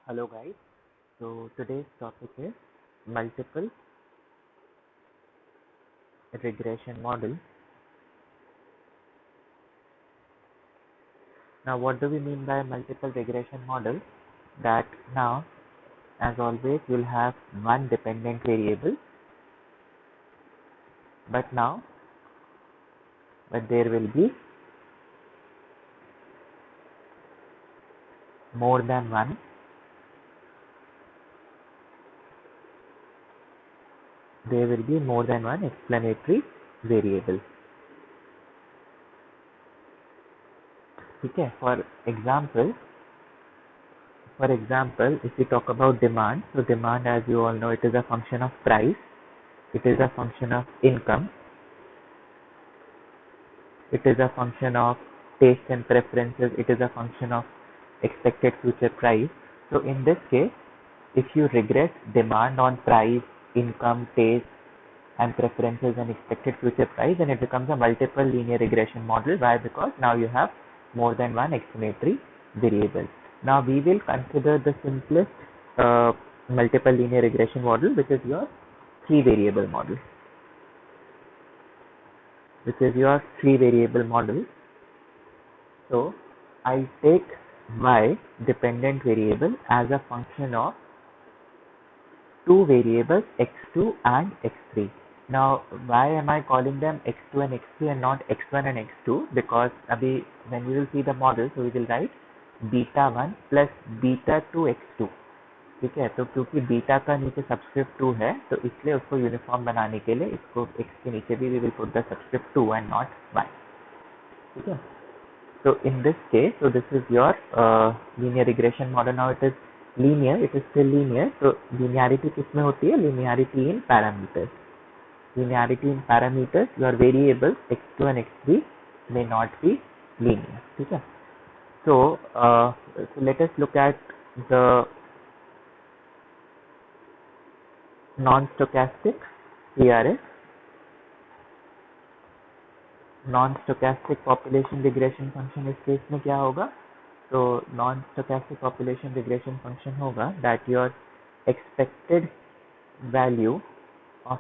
Hello guys, so today's topic is multiple regression model. Now what do we mean by multiple regression model? That now as always you'll have one dependent variable, but there will be more than one explanatory variable. Okay, for example, if we talk about demand, so demand, as you all know, it is a function of price, it is a function of income, it is a function of taste and preferences, it is a function of expected future price. So in this case, if you regress demand on price, income, taste, and preferences and expected future price, then it becomes a multiple linear regression model. Why? Because now you have more than one explanatory variable. Now we will consider the simplest multiple linear regression model, which is your three variable model. So I take y dependent variable as a function of two variables x2 and x3. Now why am I calling them x2 and x3 and not x1 and x2? Because when we will see the model, so we will write beta 1 plus beta 2 x2. ठीक है, तो क्योंकि beta का नीचे subscript 2 है, तो इसलिए उसको यूनिफॉर्म बनाने के लिए इसको x के नीचे भी we will put the subscript 2 and not y. ठीक है, so in this case, so this is your linear regression model. Now it is linear, it is still linear. So linearity किसमें होती है? Linearity in parameters. Your variables x2 and x3 may not be linear. ठीक है, so let us look at the non-stochastic CRF, non-stochastic population regression function. इस case में क्या होगा? तो non-stochastic population regression function होगा that your expected value of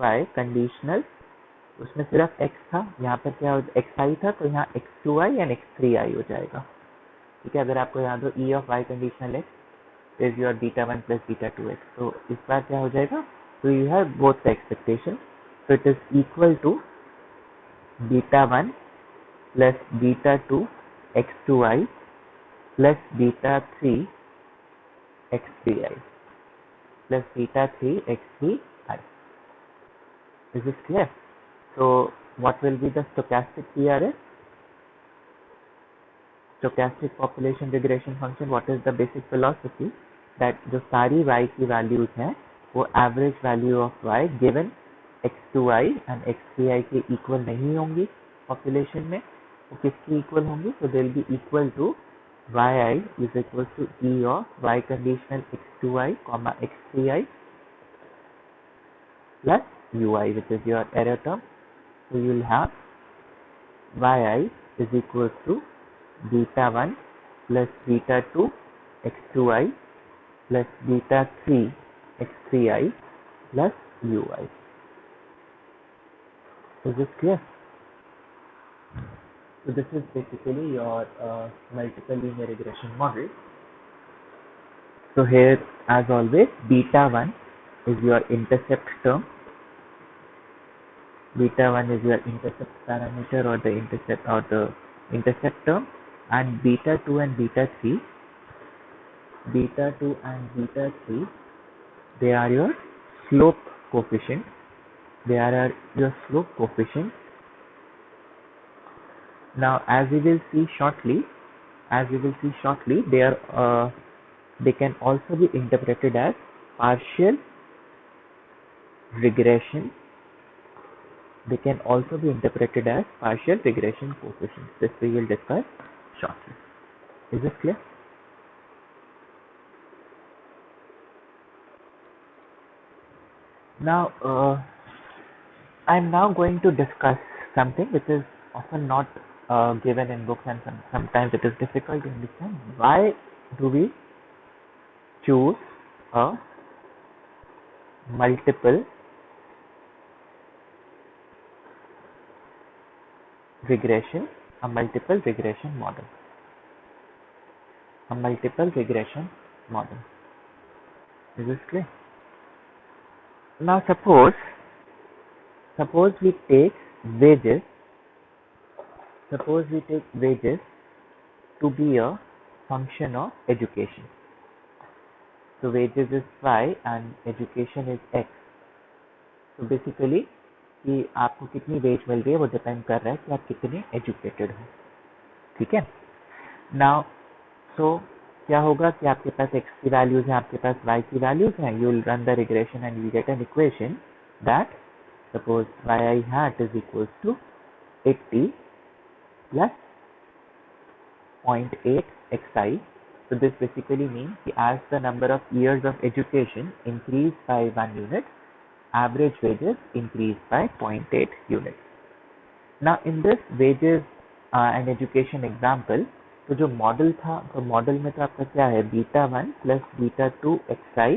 y conditional, उसमें सिर्फ x था, यहाँ पर क्या xi था, तो यहाँ x2i and x3i हो जाएगा. ठीक है, अगर आपको याद हो e of y conditional x is your beta 1 plus beta 2x. तो इस बार क्या हो जाएगा? तो you have both the expectation, so it is equal to beta 1 plus beta 2 x2i plus beta 3 x3i plus beta 3 x3i. Is this clear? So what will be the stochastic PRS? Stochastic population regression function. What is the basic philosophy? That जो सारी y की values हैं वो average value of y given x2i and x3i के equal नहीं होंगी population में. वो किसकी equal होंगी? So they will be equal to yi is equal to e of y conditional x2i comma x3i plus ui, which is your error term. So you will have yi is equal to beta 1 plus beta 2 x2i plus beta 3 x3i plus ui. Is this clear? So this is basically your multiple linear regression model. So here, as always, beta 1 is your intercept term. Beta 1 is your intercept parameter or the intercept term, and beta 2 and beta 3, they are your slope coefficient. Now as we will see shortly, they can also be interpreted as partial regression. They can also be interpreted as partial regression coefficients. This we will discuss shortly. Is this clear? Now, I am now going to discuss something which is often not given in books, and sometimes it is difficult to understand. Why do we choose a multiple regression model? A multiple regression model. Is this clear? Now suppose we take wages. Suppose we take wages to be a function of education. So wages is y and education is x. So basically कि आपको कितनी veg मिल रही है वो depend कर रहा है कि आप कितने एजुकेटेड हो. ठीक है. नाउ सो क्या होगा कि आपके पास x की वैल्यूज हैं, आपके पास y की वैल्यूज हैं. You will run the regression and you get an equation that suppose yi hat is equals to 80 plus 0.8 xi. So this basically means that as the number of years of education increase by 1 unit, average wages increase by 0.8 units. Now in this wages and education example, तो जो model था, तो model में तो आपका क्या है, beta 1 plus beta 2 xi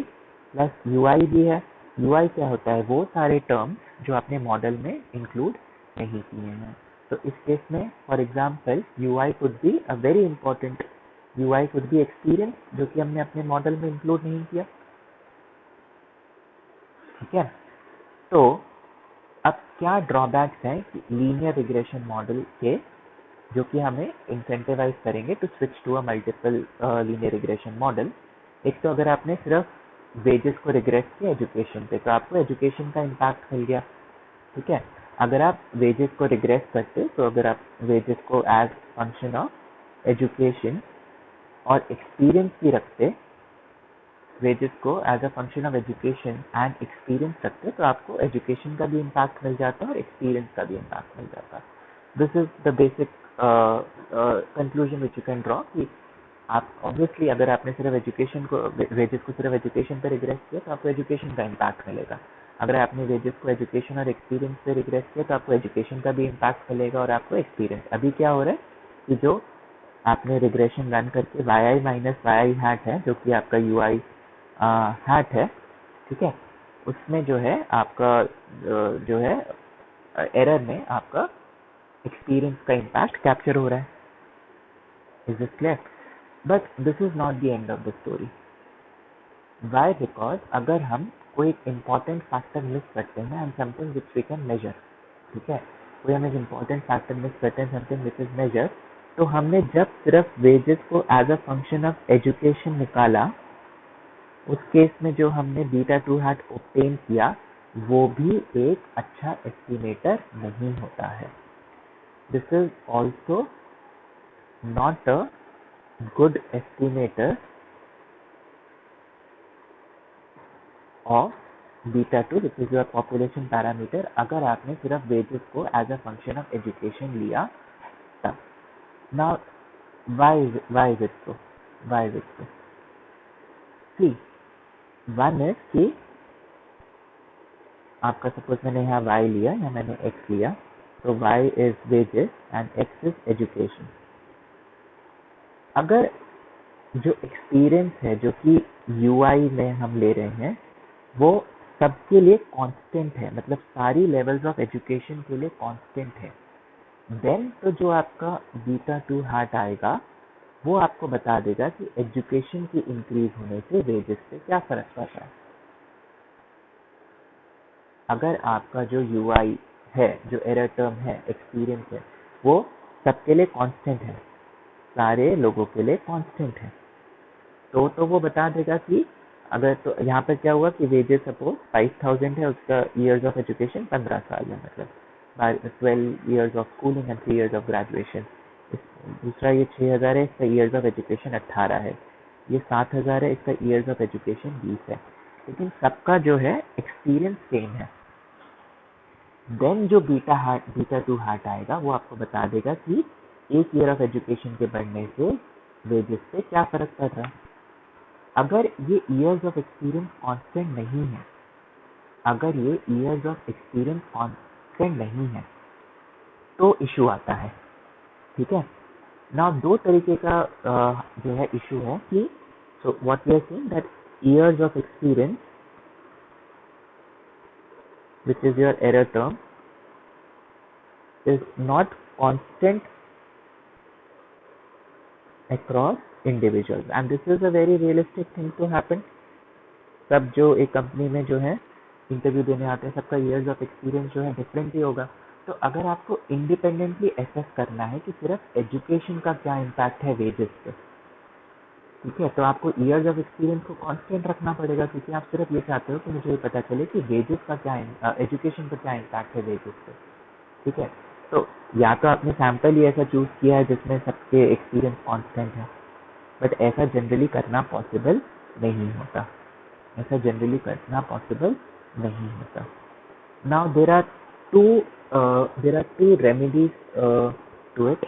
plus ui भी है. ui क्या होता है, वो सारे टर्म्स जो आपने मॉडल में इंक्लूड नहीं किए हैं. तो इस केस में for example ui could be a very important, ui could be experience, जो कि हमने अपने मॉडल में इंक्लूड नहीं किया. ठीक है. तो अब क्या ड्रॉबैक्स हैं लीनियर रिग्रेशन मॉडल के, जो कि हमें इंसेंटिवाइज करेंगे to switch to a multiple linear regression model. एक तो अगर आपने सिर्फ वेजेस को रिग्रेस किया एजुकेशन पे, तो आपको एजुकेशन का इम्पैक्ट मिल गया. ठीक है. अगर आप वेजेस को रिग्रेस करते, तो अगर आप वेजेस को एज फंक्शन ऑफ एजुकेशन और एक्सपीरियंस भी रखते, वेजेस को as a function of education and experience रखते, तो आपको एजुकेशन का भी इम्पैक्ट मिल जाता और एक्सपीरियंस का भी इम्पैक्ट मिल जाता. This is the basic conclusion which you can draw कि आप ऑब्वियसली अगर आपने सिर्फ एजुकेशन को, वेजेस को सिर्फ एजुकेशन पे रिग्रेस किया, तो आपको एजुकेशन का इम्पैक्ट मिलेगा. अगर आपने वेजेस को एजुकेशन और एक्सपीरियंस पे रिग्रेस किया, तो आपको एजुकेशन का भी इम्पैक्ट मिलेगा और आपको एक्सपीरियंस. अभी क्या हो रहा है कि जो आपने रिग्रेशन रन करके yi माइनस yi हैट है, जो कि आपका ui हैट है, ठीक है, उसमें जो है आपका जो है एरर में आपका एक्सपीरियंस का इम्पैक्ट कैप्चर हो रहा है. Is this clear? But this is not the end of the story. Why? Because अगर हम कोई एक इम्पॉर्टेंट फैक्टर मिस करते हैं and something which we can measure, ठीक है, कोई हम एक इम्पॉर्टेंट फैक्टर मिस करते हैं, समथिंग विच इज मेजर, तो हमने जब सिर्फ वेजेस को as a function of education निकाला, उस केस में जो हमने बीटा 2 हैट ऑब्टेन किया, वो भी एक अच्छा एस्टिमेटर नहीं होता है. This is also not a good estimator of beta 2, which is your population parameter, अगर आपने सिर्फ वेजेस को as a function of education लिया तब. Now why is it so? See, one is कि आपका सपोज मैंने यहाँ y लिया या मैंने x लिया, तो y is wages and x is education. अगर जो एक्सपीरियंस है, जो कि ui में हम ले रहे हैं, वो सबके लिए कांस्टेंट है, मतलब सारी लेवल्स ऑफ एजुकेशन के लिए कांस्टेंट है, देन तो जो आपका बीटा 2 हैट आएगा, वो आपको बता देगा कि एजुकेशन की इंक्रीज होने से वेजेस पे क्या फर्क पड़ रहा है. अगर आपका जो ui है, जो एरर टर्म है, एक्सपीरियंस है, वो सबके लिए कांस्टेंट है, सारे लोगों के लिए कांस्टेंट है, तो वो बता देगा कि अगर, तो यहाँ पर क्या हुआ कि वेजेस सपोज 5000 है, उसका ईयर्स ऑफ एजुकेशन 15 साल है, मतलब 12 years of schooling and 3 years of graduation. दूसरा ये 6000 है, इसका ईयर्स ऑफ एजुकेशन 18 है. ये 7000 है, इसका ईयर्स ऑफ एजुकेशन 20 है. लेकिन सबका जो है एक्सपीरियंस सेम है. देन जो बीटा 2 हैट आएगा, वो आपको बता देगा कि एक ईयर ऑफ एजुकेशन के बढ़ने से वेजेस पे क्या फर्क पड़ रहा है. अगर ये ईयर्स ऑफ एक्सपीरियंस कांस्टेंट नहीं है, अगर ये ईयर्स ऑफ एक्सपीरियंस कांस्टेंट नहीं है, तो इशू आता है. ठीक है। ना दो तरीके का जो है इशू है कि so what we are saying that years of experience, which is your error term, is not constant across individuals, and this is a very realistic thing to happen. सब जो एक कंपनी में जो है इंटरव्यू देने आते हैं, सबका ईयर्स ऑफ एक्सपीरियंस जो है डिफरेंट ही होगा। तो अगर आपको इंडिपेंडेंटली एसेस करना है कि सिर्फ एजुकेशन का क्या इम्पैक्ट है वेजेस पे, ठीक है, तो आपको ईयर्स ऑफ एक्सपीरियंस को कांस्टेंट रखना पड़ेगा, क्योंकि आप सिर्फ ये चाहते हो कि मुझे ये पता चले कि वेजेस का क्या एजुकेशन का क्या इम्पैक्ट है वेजेस पे, ठीक है। तो या तो आपने सैम्पल ही ऐसा चूज किया है जिसमें सबके एक्सपीरियंस कांस्टेंट है, बट ऐसा जनरली करना पॉसिबल नहीं होता, ऐसा जनरली करना पॉसिबल नहीं होता। Now there are two remedies to it.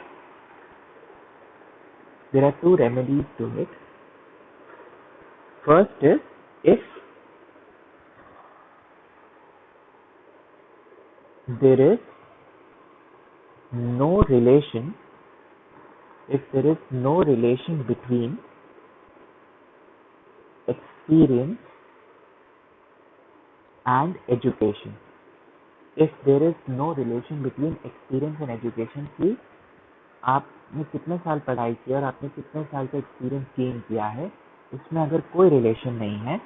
There are two remedies to it. First is, if there is no relation, between experience and education, if there is no relation between experience and education, कि आपने कितने साल पढ़ाई की और आपने कितने साल का एक्सपीरियंस गेन किया है, उसमें अगर कोई रिलेशन नहीं है,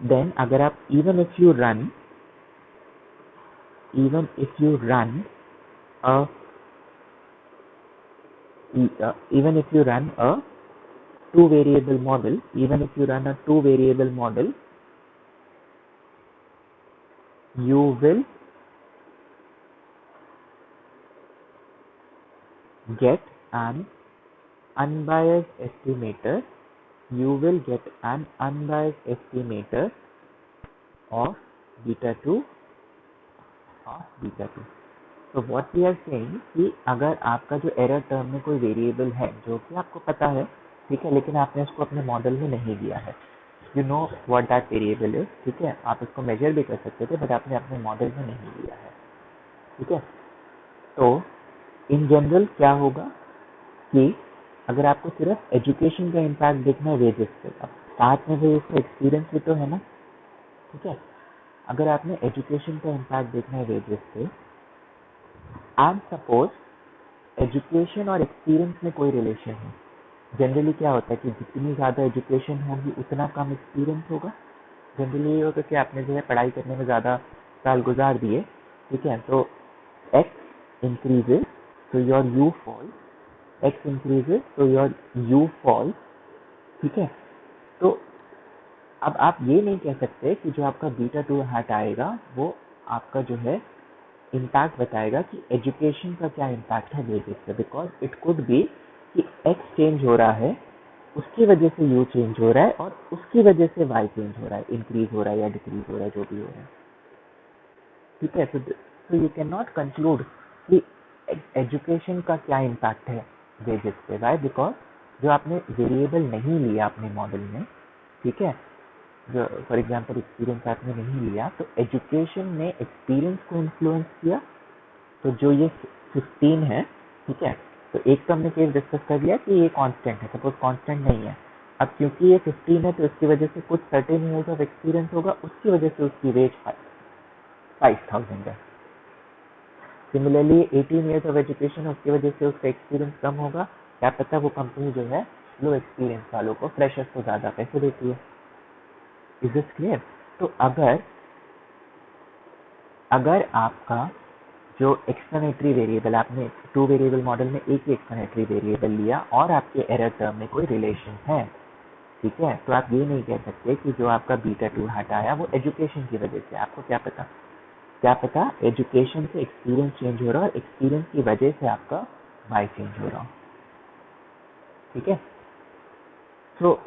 देन अगर आप even if you run a even if you run a two variable model, you will get an unbiased estimator of beta 2 of beta 2. तो व्हाट वी आर सेइंग कि अगर आपका जो एरर टर्म में कोई वेरिएबल है जो कि आपको पता है, ठीक है, लेकिन आपने उसको अपने मॉडल में नहीं लिया है, you know what that variable is, ठीक है, आप इसको मेजर भी कर सकते थे बट आपने अपने मॉडल में नहीं लिया है, ठीक है। तो इन जनरल क्या होगा कि अगर आपको सिर्फ एजुकेशन का इम्पैक्ट देखना है वेजेस पे, अब साथ में भी उसका एक्सपीरियंस भी तो है ना, ठीक है। अगर आपने एजुकेशन का इम्पैक्ट देखना है वेजेस पे, एंड सपोज एजुकेशन और एक्सपीरियंस में कोई रिलेशन है, जनरली क्या होता है कि जितनी ज़्यादा एजुकेशन होगी उतना कम एक्सपीरियंस होगा। जनरली ये होता है कि आपने जो है पढ़ाई करने में ज़्यादा साल गुजार दिए, ठीक है, तो एक्स इंक्रीजेज तो your you fall, x increases तो योर यू फॉल, ठीक है। तो अब आप ये नहीं कह सकते कि जो आपका बीटा 2 हैट आएगा वो आपका जो है इम्पैक्ट बताएगा कि एजुकेशन का क्या इम्पैक्ट है वेजेस पे, बिकॉज इट कुड बी कि एक्स चेंज हो रहा है, उसकी वजह से यू चेंज हो रहा है और उसकी वजह से वाई चेंज हो रहा है, इंक्रीज हो रहा है या डिक्रीज हो रहा है, जो भी हो रहा है, ठीक है। तो यू कैन नॉट कंक्लूड कि एजुकेशन का क्या इम्पैक्ट है वेजेस पे, वाई, बिकॉज जो आपने वेरिएबल नहीं लिया अपने मॉडल में, ठीक है, जो फॉर एग्जाम्पल एक्सपीरियंस आपने नहीं लिया, तो एजुकेशन ने एक्सपीरियंस को इन्फ्लुएंस किया। तो जो ये 15 है, ठीक है, तो एक तो हमने केस डिस्कस कर लिया कि ये कांस्टेंट है, सपोज कांस्टेंट नहीं है, अब क्योंकि ये 15 है तो इसकी वजह से कुछ सर्टेन ईयर्स ऑफ एक्सपीरियंस होगा, उसकी वजह से उसकी वेज 5000 है। सिमिलरली 18 ईयर्स ऑफ एजुकेशन है, उसकी वजह से उसका एक्सपीरियंस कम होगा, क्या पता वो कंपनी जो है लो एक्सपीरियंस वालों को, फ्रेशर्स को ज़्यादा पैसे देती है। Is this clear? तो अगर आपका जो एक्सप्लेनेटरी वेरिएबल, आपने टू वेरिएबल मॉडल में एक ही एक्सप्लेनेटरी वेरिएबल लिया और आपके एरर टर्म में कोई रिलेशन है, ठीक है, तो आप ये नहीं कह सकते कि जो आपका बीटा 2 हटाया वो एजुकेशन की वजह से, आपको क्या पता एजुकेशन से एक्सपीरियंस चेंज हो रहा है और एक्सपीरियंस की वजह से आपका वाई चेंज हो रहा हो, ठीक है। तो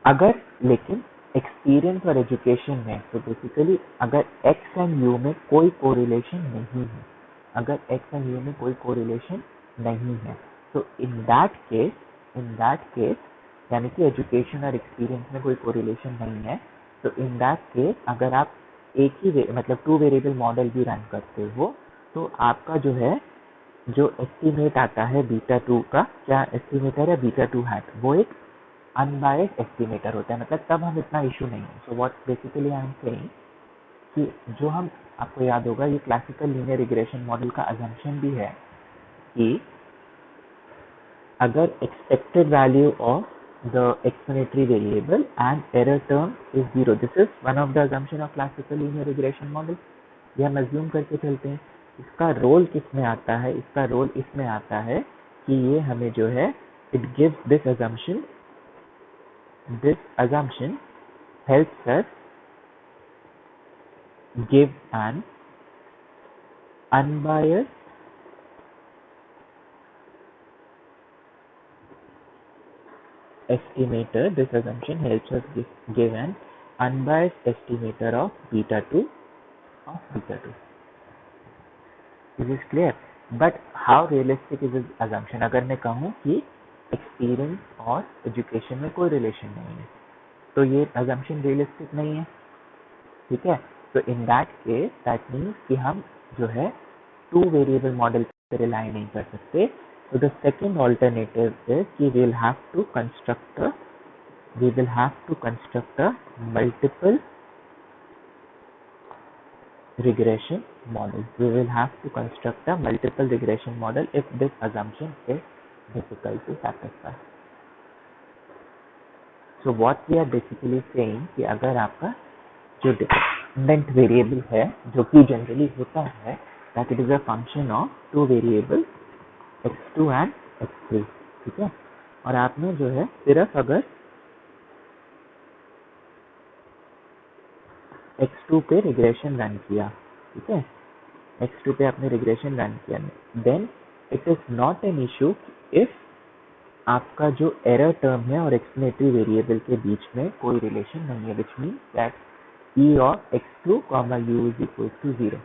अगर लेकिन एक्सपीरियंस और एजुकेशन में, तो बेसिकली अगर एक्स एंड यू में कोई कोरिलेशन नहीं है, नहीं है, तो इन दैट केस यानी कि एजुकेशन और एक्सपीरियंस में कोई कोरिलेशन नहीं है, तो इन दैट केस अगर आप एक ही मतलब टू वेरिएबल मॉडल भी रन करते हो, तो आपका जो है जो एस्टिमेट आता है बीटा 2 का, क्या एस्टिमेटर है बीटा 2 हैट, वो एक अनबायस्ड एस्टिमेटर होता है, मतलब तब हम इतना इशू नहीं है। So what basically I am saying कि जो हम, आपको याद होगा ये क्लासिकल लीनियर रिग्रेशन मॉडल का अजम्पशन भी है कि अगर expected value of the explanatory variable and error term is 0. This is one of the assumption of classical linear regression model. ये हम assume करके चलते हैं। इसका रोल किस में आता है? इसका रोल इसमें आता है कि ये हमें जो है it gives this assumption helps us give an unbiased estimator. This assumption helps us give an unbiased estimator of beta 2 of beta 2. Is this clear? But how realistic is this assumption? अगर मैं कहूँ कि experience और education में कोई relation नहीं है, तो ये assumption रियलिस्टिक नहीं है, ठीक है। तो in that case that means कि हम जो है 2 वेरिएबल मॉडल पे रिलाई नहीं कर सकते। So the second alternative is we will have to construct a multiple regression model. We will have to construct a multiple regression model if this assumption is difficult to satisfy. So what we are basically saying कि अगर आपका जो dependent variable है, जो कि generally होता है that it is a function of 2 variables x2 and x3, ठीक है। और आपने जो है सिर्फ अगर x2 पे रिग्रेशन रन किया, ठीक है, x2 पे आपने रिग्रेशन रन किया, then it is not an issue if आपका जो एरर टर्म है और एक्सप्लेनेटरी वेरिएबल के बीच में कोई रिलेशन नहीं है, which means that e of x2 comma u is equal to 0.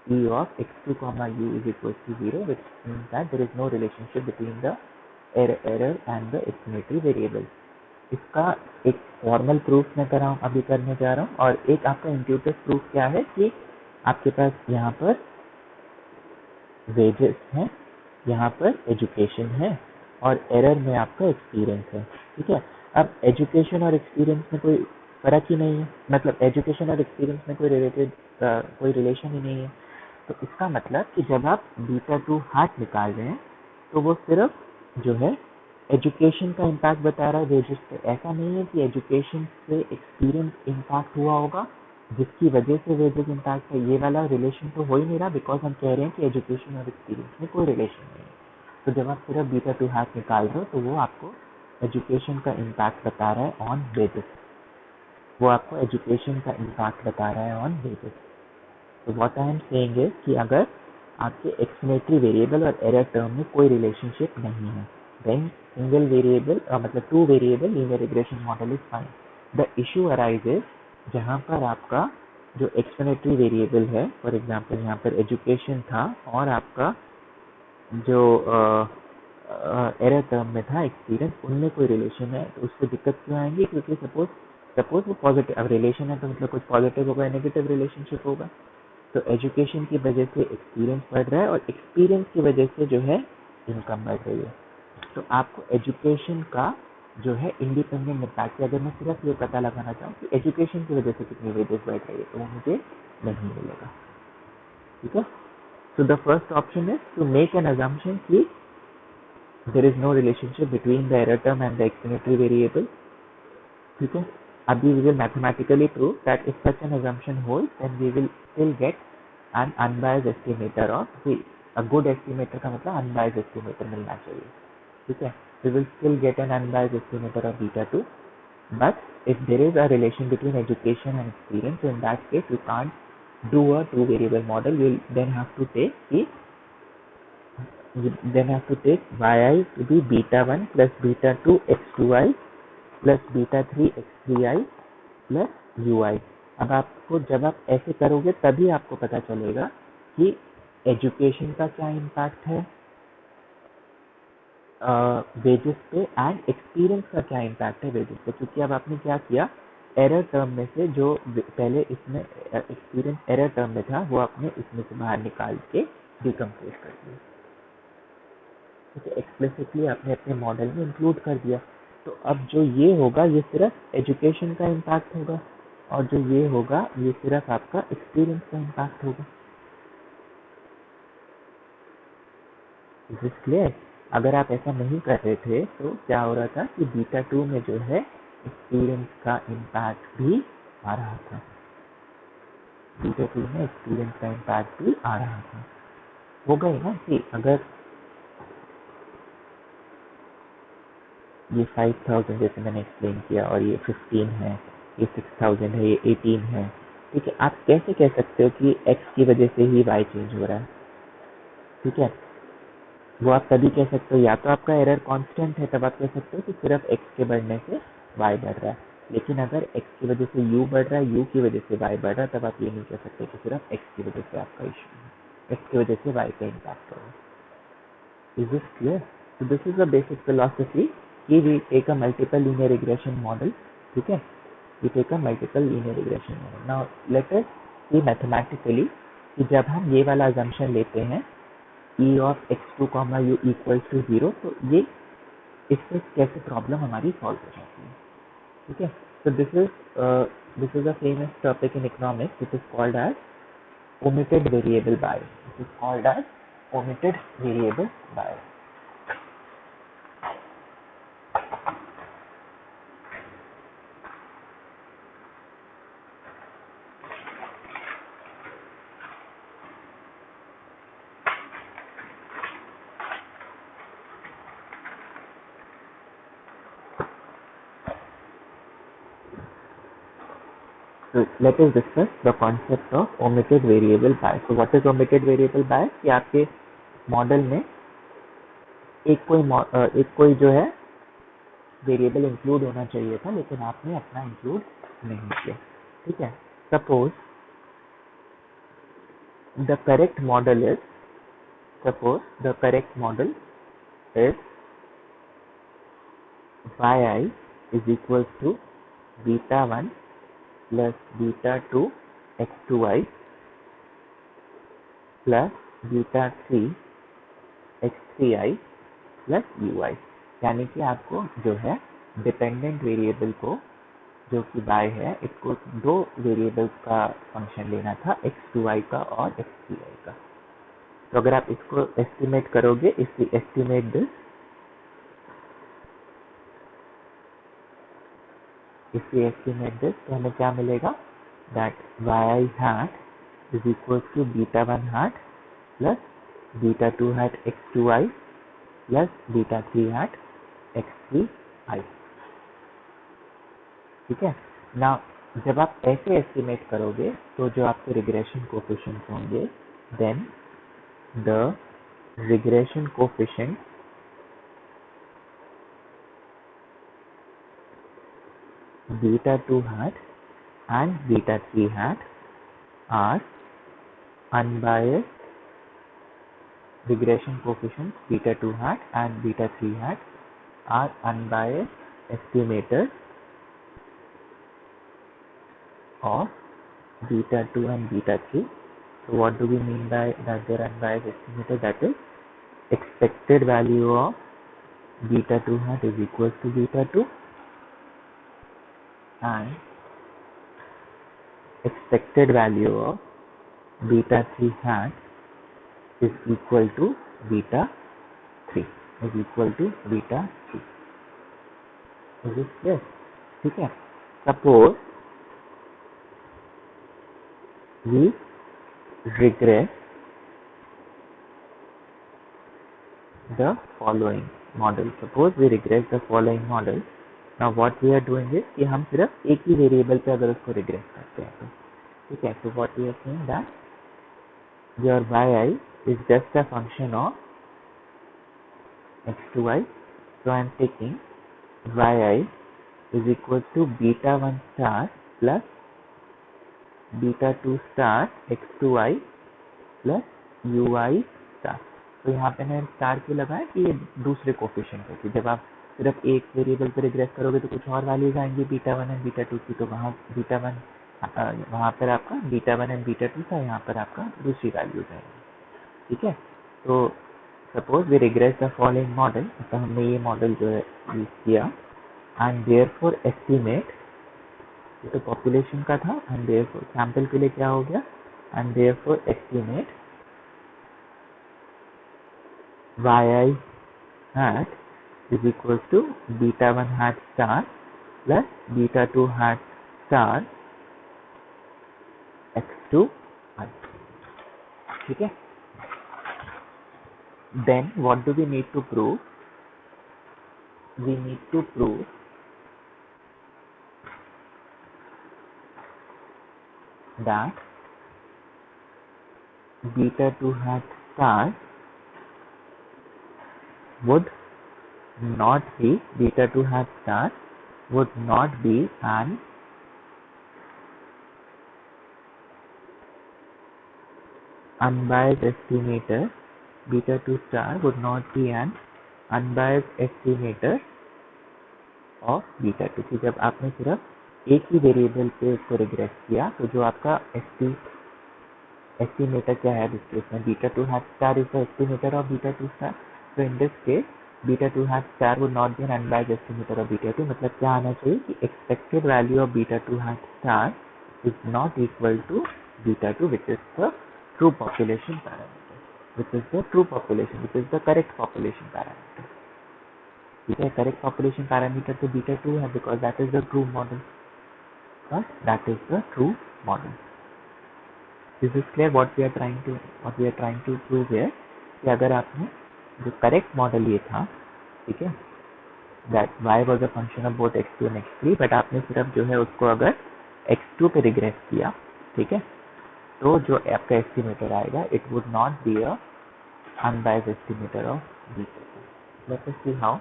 E of x2 comma u is equal to 0, which means that there is no relationship between the error and the explanatory variable. इसका एक formal proof मैं अभी करने जा रहा हूँ, और एक आपका इंट्यूटिव प्रूफ क्या है कि आपके पास यहाँ पर वेजेस है, यहाँ पर एजुकेशन है, और एरर में आपका एक्सपीरियंस है, ठीक है। अब एजुकेशन और एक्सपीरियंस में कोई फर्क ही नहीं है, मतलब एजुकेशन और एक्सपीरियंस में कोई रिलेशन ही नहीं है। तो इसका मतलब कि जब आप बीटा 2 हैट निकाल रहे हैं तो वो सिर्फ जो है एजुकेशन का इम्पैक्ट बता रहा है वेजेस पे। ऐसा नहीं है कि एजुकेशन से एक्सपीरियंस इम्पैक्ट हुआ होगा जिसकी वजह से वेजेस इम्पैक्ट है, ये वाला रिलेशन तो हो ही नहीं रहा, बिकॉज हम कह रहे हैं कि एजुकेशन और एक्सपीरियंस में कोई रिलेशन नहीं है। तो जब आप सिर्फ बीटा 2 हैट निकाल रहे हो तो वो आपको एजुकेशन का इम्पैक्ट बता रहा है ऑन वेजेस, वो आपको एजुकेशन का इम्पैक्ट बता रहा है ऑन वेजेस। तो what I am saying is कि अगर आपके एक्सप्लेनेटरी वेरिएबल और एरर टर्म में कोई रिलेशनशिप नहीं है, देन सिंगल वेरिएबल मतलब 2 variable linear regression model is fine. The issue arises जहाँ पर आपका जो एक्सप्लेनेटरी वेरिएबल है, फॉर एग्जांपल यहाँ पर एजुकेशन था और आपका जो एरर टर्म में था एक्सपीरियंस, उनमें कोई रिलेशन है, तो उससे दिक्कत क्यों आएंगी? क्योंकि सपोज वो पॉजिटिव, अब रिलेशन है तो मतलब कुछ पॉजिटिव होगा, नेगेटिव रिलेशनशिप होगा। तो एजुकेशन की वजह से एक्सपीरियंस बढ़ रहा है और एक्सपीरियंस की वजह से जो है इनकम बढ़ रही है। तो आपको एजुकेशन का जो है इंडिपेंडेंट इम्पैक्ट, अगर मैं सिर्फ ये पता लगाना चाहूँ कि एजुकेशन की वजह से कितनी वेजेस बढ़ रही है, तो वो मुझे नहीं मिलेगा, ठीक है। So the first option is to make an assumption कि there is no relationship between the error term and the explanatory variable, ठीक है। अभी we will mathematically prove that if such an assumption holds, then we will still get an unbiased estimator of a good estimator का मतलब unbiased estimator मिलना चाहिए, ठीक है। We will still get an unbiased estimator of beta 2, but if there is a relation between education and experience, in that case you can't do a 2 variable model. You will then have to take yi to be beta 1 plus beta 2 x2i plus beta 3 x3i plus ui। अब आपको जब आप ऐसे करोगे तभी आपको पता चलेगा कि एजुकेशन का क्या इम्पैक्ट है वेजेस पे एंड एक्सपीरियंस का क्या इम्पैक्ट है वेजेस पे, क्योंकि अब आपने क्या किया, एरर टर्म में से जो पहले इसमें एक्सपीरियंस एरर टर्म में था वो आपने इसमें से बाहर निकाल के डिकम्पोज कर दिया, ठीक है, एक्सप्लिसिटली आपने अपने मॉडल में इंक्लूड कर दिया। तो अब जो ये होगा ये सिर्फ एजुकेशन का इम्पैक्ट होगा, और जो ये होगा ये सिर्फ आपका एक्सपीरियंस का इम्पैक्ट होगा। Is this clear? अगर आप ऐसा नहीं कर रहे थे तो क्या हो रहा था कि बीटा 2 में जो है एक्सपीरियंस का इम्पैक्ट भी आ रहा था, बीटा 2 में एक्सपीरियंस का इम्पैक्ट भी आ रहा था। हो गई ना कि अगर ये 5000 जैसे मैंने एक्सप्लेन किया और ये 15 है, ये 6000 है, ये 18 है, ठीक है, आप कैसे कह सकते हो कि x की वजह से ही y चेंज हो रहा है? ठीक है, वो आप तभी कह सकते हो, या तो आपका एरर कांस्टेंट है तब आप कह सकते हो कि सिर्फ x के बढ़ने से y बढ़ रहा है, लेकिन अगर x की वजह से u बढ़ रहा है, u की वजह से y बढ़ रहा है, तब आप ये नहीं कह सकते कि सिर्फ x की वजह से आपका इशू है, x की वजह से y का इम्पैक्ट होगा। Is this clear? So this is the basic philosophy कि we take a multiple linear regression model, ठीक है, we take a multiple linear regression model. Now let us see mathematically कि जब हम ये वाला assumption लेते हैं e of x2, u equals to 0, तो ये इससे कैसे प्रॉब्लम हमारी सॉल्व हो जाती है, ठीक है। So this is a famous topic in economics which is called as omitted variable bias. This is called as omitted variable bias. So let us discuss the concept of omitted variable bias. So what is omitted variable bias? कि आपके model में एक कोई जो है variable include होना चाहिए था, लेकिन आपने अपना इंक्लूड नहीं किया, ठीक है। Suppose the correct model is yi is equals to beta 1 plus beta 2 x2y plus beta 3 x3i plus ui। यानी कि आपको जो है डिपेंडेंट वेरिएबल को जो कि y है, इसको दो वेरिएबल्स का फंक्शन लेना था, x2i का और x3i का। तो अगर आप इसको एस्टिमेट करोगे, इफ एस्टिमेट दिस, तो हमें क्या मिलेगा, that yi hat is equals to beta 1 hat plus beta 2 hat x2i plus beta 3 hat x3i, ठीक है ना। जब आप ऐसे एस्टिमेट करोगे तो जो आपके रिग्रेशन कोफिशिएंट्स होंगे, then the regression coefficient beta 2 hat and beta 3 hat are unbiased regression coefficients. Beta 2 hat and beta 3 hat are unbiased estimators of beta 2 and beta 3. So what do we mean by that they're unbiased estimator? That is, expected value of beta 2 hat is equals to beta 2 and expected value of beta 3 hat is equal to beta 3 is equal to beta 3. Is this clear? ठीक है। Suppose we regress the following model. Suppose we regress the following model. Now what we are doing is कि हम सिर्फ एक ही variable पे अगर उसको regret करते हैं तो ठीक है। So what we are saying that your yi is just a function of x2i. So I am taking yi is equal to beta 1 star plus beta 2 star x2i plus ui star। तो यहाँ पे मैंने star क्यों लगाया कि ये दूसरे coefficient है, कि जब आप सिर्फ एक वेरिएबल पे रिग्रेस करोगे तो कुछ और वैल्यूज आएंगी बीटा 1 एंड बीटा 2 की, तो वहाँ बीटा 1 वहाँ पर आपका बीटा 1 एंड बीटा 2 था, यहाँ पर आपका दूसरी वैल्यूज आएंगी, ठीक है। तो suppose we regress the following model, तो हमने ये मॉडल जो है यूज किया, एंड देयरफॉर एस्टिमेट, ये तो पॉपुलेशन का था, एंड देयरफॉर सैंपल के लिए क्या हो गया, and therefore estimate yi hat is equals to beta 1 hat star plus beta 2 hat star x2 i. ठीक है. Then what do we need to prove? We need to prove that beta 2 hat star would not be, beta 2 hat star would not be an unbiased estimator, beta 2 star would not be an unbiased estimator of beta 2. कि जब आपने सिर्फ एक ही variable पे उसको regret किया, तो जो आपका एस्टिमेटर क्या है इस केस में, beta 2 hat star is the estimator of beta 2 star. So in this case beta 2 hat star would not be an unbiased estimator of beta 2. मतलब क्या आना चाहिए कि expected value of beta 2 hat star is not equal to beta 2, which is the true population parameter, which is the true population, which is the correct population parameter. ठीक है, correct population parameter तो beta 2 है, because that is the true model, but that is the true model. This is clear what we are trying to prove here, कि अगर आपने जो correct model ये था, ठीक है, that y was a function of both x2 and x3, but आपने सिर्फ जो है उसको अगर x2 पे रिग्रेस किया, ठीक है, तो जो आपका एस्टिमेटर आएगा, it would not be a unbiased estimator of beta 2. Let us see how.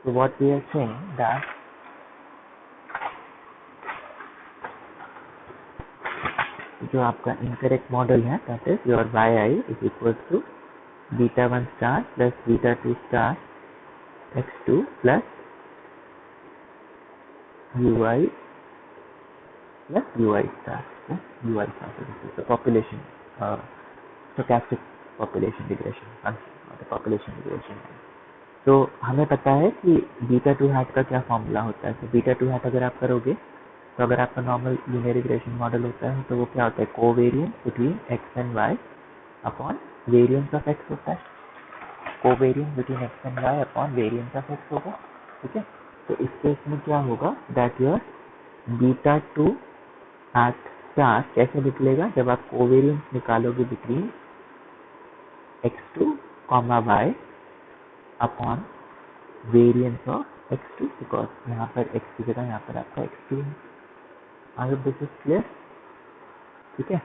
So what we are saying that जो आपका इनकरेक्ट मॉडल है, that is your yi is equal to beta 1 star plus beta 2 star x2 plus ui plus ui star plus ui star. So this is the population, stochastic population regression function, or the population regression. तो हमें पता है कि beta 2 hat का क्या formula होता है. तो बीटा 2 हैट अगर आप करोगे, तो अगर आपका नॉर्मल लीनियर रिग्रेशन मॉडल होता है, तो वो क्या होता है, covariance between X and Y upon variance of X होता है. Covariance between X and Y upon variance of X होगा. ठीक है, तो इस केस में क्या होगा, that your beta 2 hat star कैसे निकलेगा, जब आप कोवेरियंस निकालोगे between x2 comma Y upon variance of x2, because यहाँ पर x की जगह यहाँ पर आपका x2 है. I hope this is clear. ठीक है,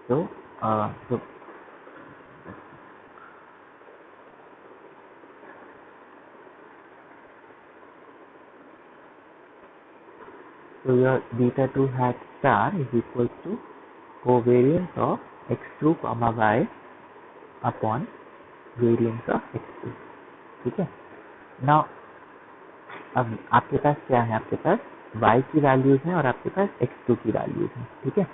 तो so your beta 2 hat star is equal to covariance of x2 comma y upon variance of x2. ठीक है, now अब आपके पास क्या है, आपके पास y की वैल्यूज हैं और आपके पास x2 की वैल्यूज हैं. ठीक है,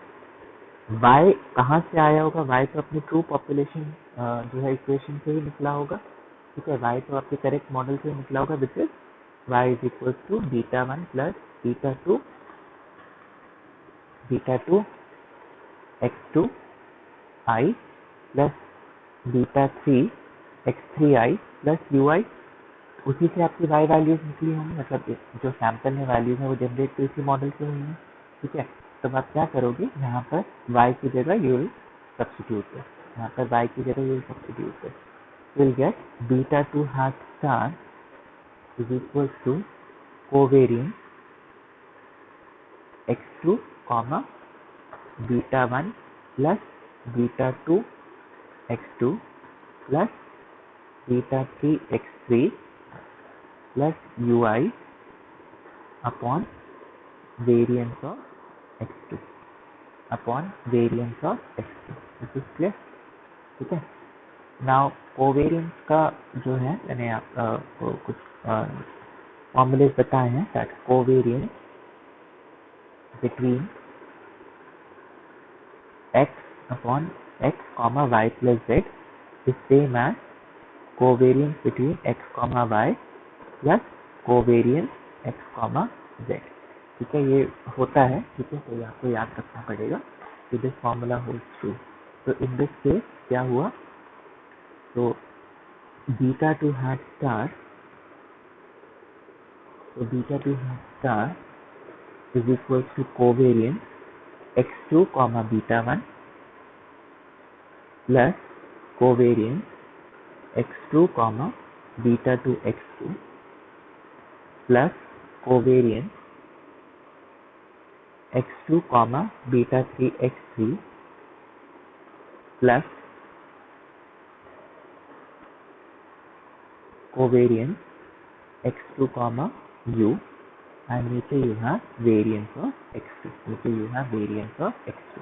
y कहाँ से आया होगा, y तो अपनी ट्रू पॉपुलेशन जो है इक्वेशन से ही निकला होगा. ठीक है, y तो आपके करेक्ट मॉडल से निकला होगा, which is y is equal to beta 1 plus beta 2 x2 i plus beta 3 x3 i plus ui. उसी से आपकी y वैल्यूज निकली होंगी, मतलब जो सैंपल में वैल्यूज है वो जनरेट तो इसी मॉडल से हुई है. ठीक है, तब आप क्या करोगे, यहाँ पर y की जगह यू विल सब्स्टिट्यूट कर, यहाँ पर y की जगह यू विल सब्स्टिट्यूट कर, will get beta 2 hat star is equal to covariance x2 comma beta 1 plus beta 2 x2 plus beta 3 x3 plus ui upon variance of x2 upon variance of x2। This is clear, ठीक है। Now covariance का जो है मैंने आपको कुछ formulas बताए हैं, that covariance between x upon x comma y plus z is same as covariance between x comma y plus covariance x comma z। ठीक है, ये होता है, ठीक है, तो ये आपको याद रखना पड़ेगा कि दिस फॉर्मूला होल्ड्स ट्रू। तो इन दिस केस क्या हुआ, तो बीटा टू हैट स्टार, तो beta two hat star is equal to covariance x2 comma beta 1 plus covariance x2 comma beta 2 x2 plus covariance x2 comma beta 3 x3 plus covariance x2 comma u, and नीचे you have variance of x2, नीचे you have variance of x2,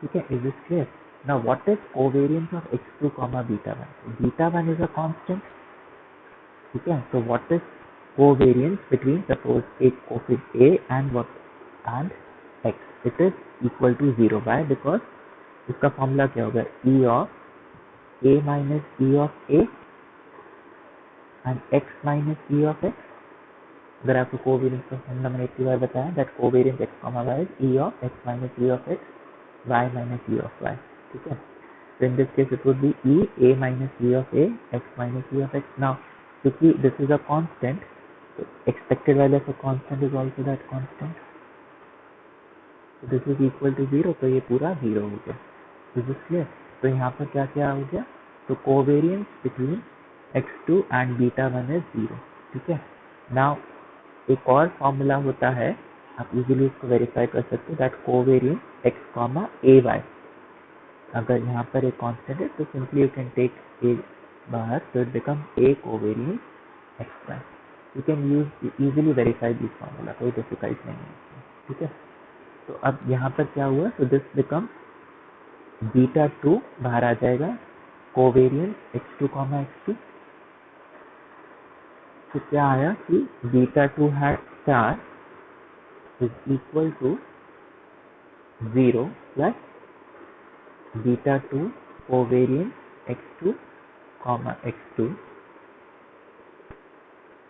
ठीक है। Is this clear? Now what is covariance of x2 comma beta 1? Beta 1 is a constant, ठीक है। So what is covariance between, suppose एक coefficient a and what and x, it is equal to 0। why? Because इसका formula क्या होगा, e of a minus e of a and x minus e of x। अगर आपको covariance का formula मैंने इतनी बार बताया, that covariance x comma y is e of x minus e of x, y minus e of y, ठीक है। So in this case it would be e a minus e of a, x minus e of x। Now क्योंकि this is a constant, so expected value of a constant is also that constant, so this is equal to 0, तो ये पूरा 0 हो गया। Is this clear? तो यहाँ पर क्या क्या हो गया, तो covariance between x2 and beta 1 is 0, ठीक है। Now एक और फॉर्मूला होता है, आप इजीली इसको वेरीफाई कर सकते हो, that covariance x comma a Y. अगर यहाँ पर एक कांस्टेंट है तो simply you can take a बाहर, तो it become a covariance X Y. You can use easily verify this formula, कोई डिफिकल्ट नहीं है, ठीक है। तो अब यहाँ पर क्या हुआ, तो दिस बिकम बीटा 2 बाहर आ जाएगा, कोवेरियंस x2 कॉमा x2। तो क्या आया कि beta 2 hat star is equal to 0 plus beta 2 covariance x2 comma x2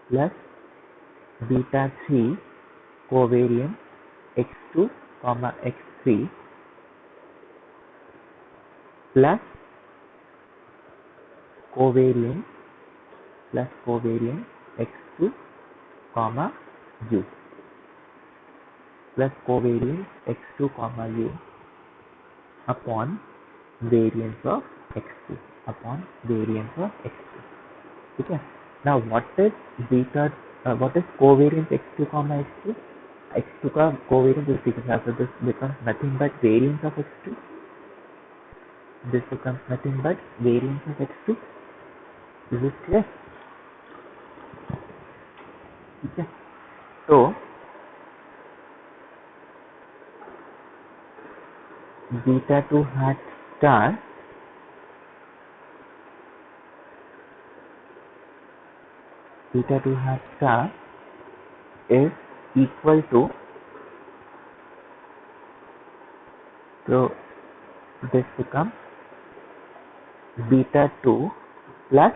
plus beta 3 covariance x2 comma x3 plus covariance x2 comma u plus covariance x2 comma u upon variance of x2 upon variance of x2, ठीक है। Now what is beta, what is covariance x2 comma x2? x2 का covariance is because so this becomes nothing but variance of x2, this becomes nothing but variance of x2। Is this clear? ठीक है, तो beta 2 hat star is equal to, so this becomes beta 2 plus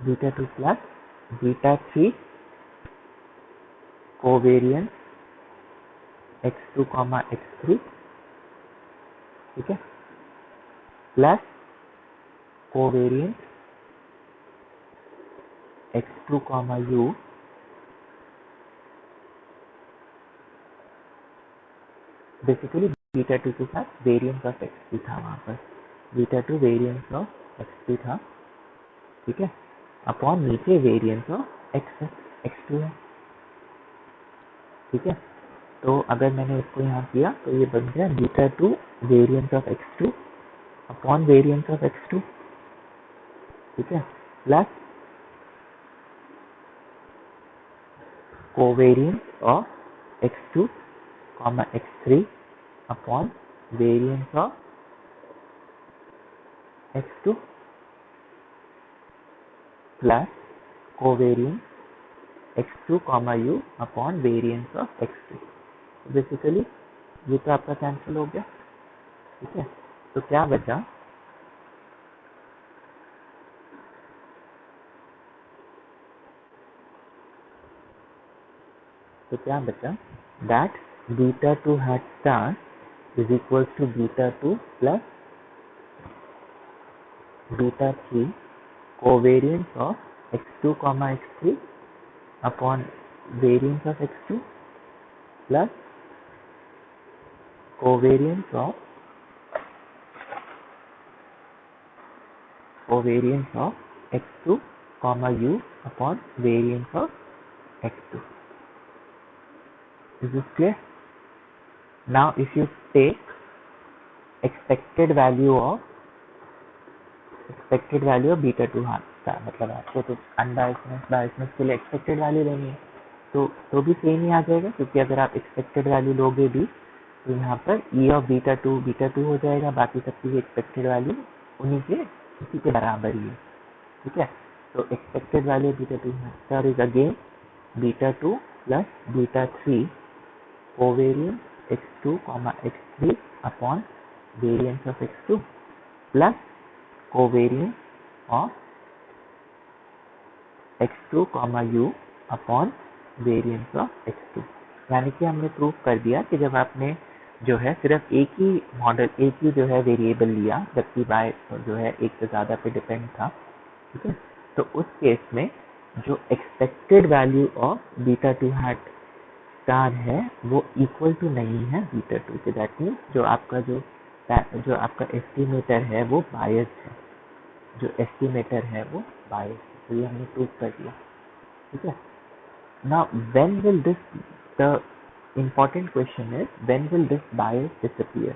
beta 3 covariance x2 comma x3, ठीक है, plus covariance x2 comma u basically beta 2 के साथ variance of x3 था, वहां पर बीटा 2 वेरिएंस ऑफ x3 था, ठीक है, अपॉन नीचे वेरिएंस ऑफ x2 है, ठीक है। तो अगर मैंने इसको यहाँ किया तो ये बन गया beta 2 variance of x2 upon variance of x2, ठीक है, plus covariance of x2 comma x3 upon variance of x2 plus covariance x2 comma u upon variance of x2। Basically ये तो आपका कैंसिल हो गया, ठीक है। तो क्या बचा, that beta 2 hat star is equals to beta 2 plus beta 3 covariance of x2 comma x3 upon variance of x2 plus covariance of x2 comma u upon variance of x2। Is this clear? Now if you take expected value of beta 2 hat star, मतलब आपको तो unbiasedness biasness के लिए expected value लेनी है, तो भी same ही आ जाएगा, क्योंकि अगर आप एक्सपेक्टेड वैल्यू लोगे भी तो यहाँ पर e ऑफ बीटा टू हो जाएगा, बाकी सबकी एक्सपेक्टेड वैल्यू उसी के बराबर ही है, ठीक है। तो expected value beta 2 hat star is again beta 2 plus beta 3 covariance x2 comma x3 upon variance of x2 plus covariance of x2 comma u upon variance of x2। यानी कि हमने प्रूव कर दिया कि जब आपने जो है सिर्फ एक ही जो है वेरिएबल लिया, जबकि y जो है एक से ज़्यादा पे डिपेंड था, ठीक है, तो उस केस में जो expected value of beta 2 hat star है वो इक्वल टू नहीं है बीटा 2 के। दैट मीन्स जो आपका एस्टिमेटर है वो बायस्ड है, तो ये हमने प्रूव कर दिया, ठीक है। Now when will the important question is, when will this bias disappear?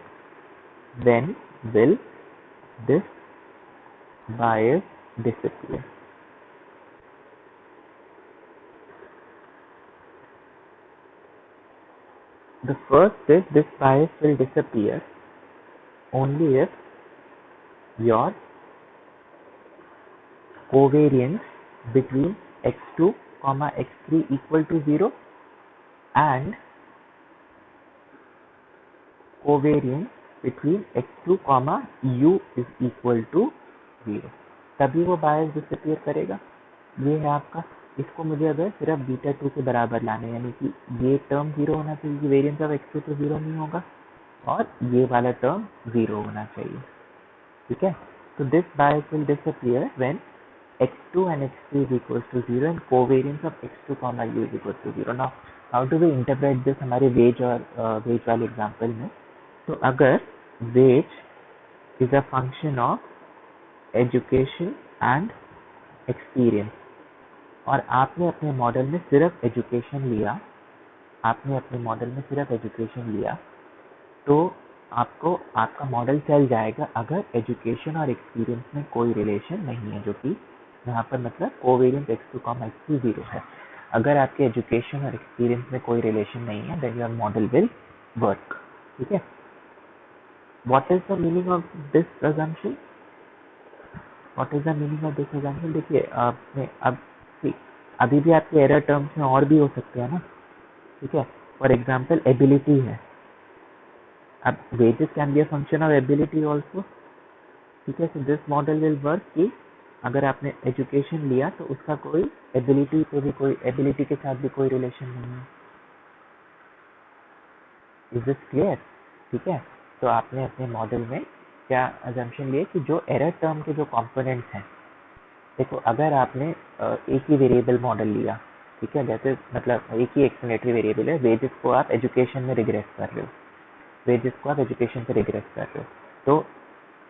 When will this bias disappear? The first is, this bias will disappear only if your covariance between x2 comma x3 equal to 0 and covariance between x2 comma u is equal to 0, तभी वो बायस disappear करेगा। ये है आपका, इसको मुझे अगर सिर्फ बीटा 2 के बराबर लाने, यानी कि ये टर्म 0 होना चाहिए कि वेरिएंस ऑफ x2 तो 0 नहीं होगा, और ये वाला टर्म 0 होना चाहिए, ठीक है। तो this bias will disappear when x2 and x3 is equals to 0 and covariance of x2 comma u is equals to 0। Now how do we interpret this हमारे वेज वाले एग्जाम्पल में? तो अगर wage is a function of education and experience और आपने अपने model में सिर्फ एजुकेशन लिया, तो आपको आपका मॉडल चल जाएगा अगर एजुकेशन और एक्सपीरियंस में कोई रिलेशन नहीं है, जो कि यहाँ पर मतलब कोवेरियंस x2 x3 0 है। अगर आपके एजुकेशन और एक्सपीरियंस में कोई रिलेशन नहीं है, then your model will work, ठीक है। What is the meaning of this assumption? देखिए आपने अभी भी आपके एरर टर्म्स में और भी हो सकते हैं ना, ठीक है। फॉर एग्जाम्पल एबिलिटी है, अब wages can be a function of ability also, ठीक है। So this model will work कि अगर आपने एजुकेशन लिया तो उसका कोई एबिलिटी के साथ भी कोई रिलेशन नहीं है। Is this clear? ठीक है। तो आपने अपने मॉडल में क्या अजम्पशन लिए कि जो एरर टर्म के जो कंपोनेंट्स हैं, देखो अगर आपने एक ही वेरिएबल मॉडल लिया, ठीक है, जैसे मतलब एक ही एक्सप्लेनेटरी वेरिएबल है, वेजेस को आप एजुकेशन में रिग्रेस कर रहे हो, तो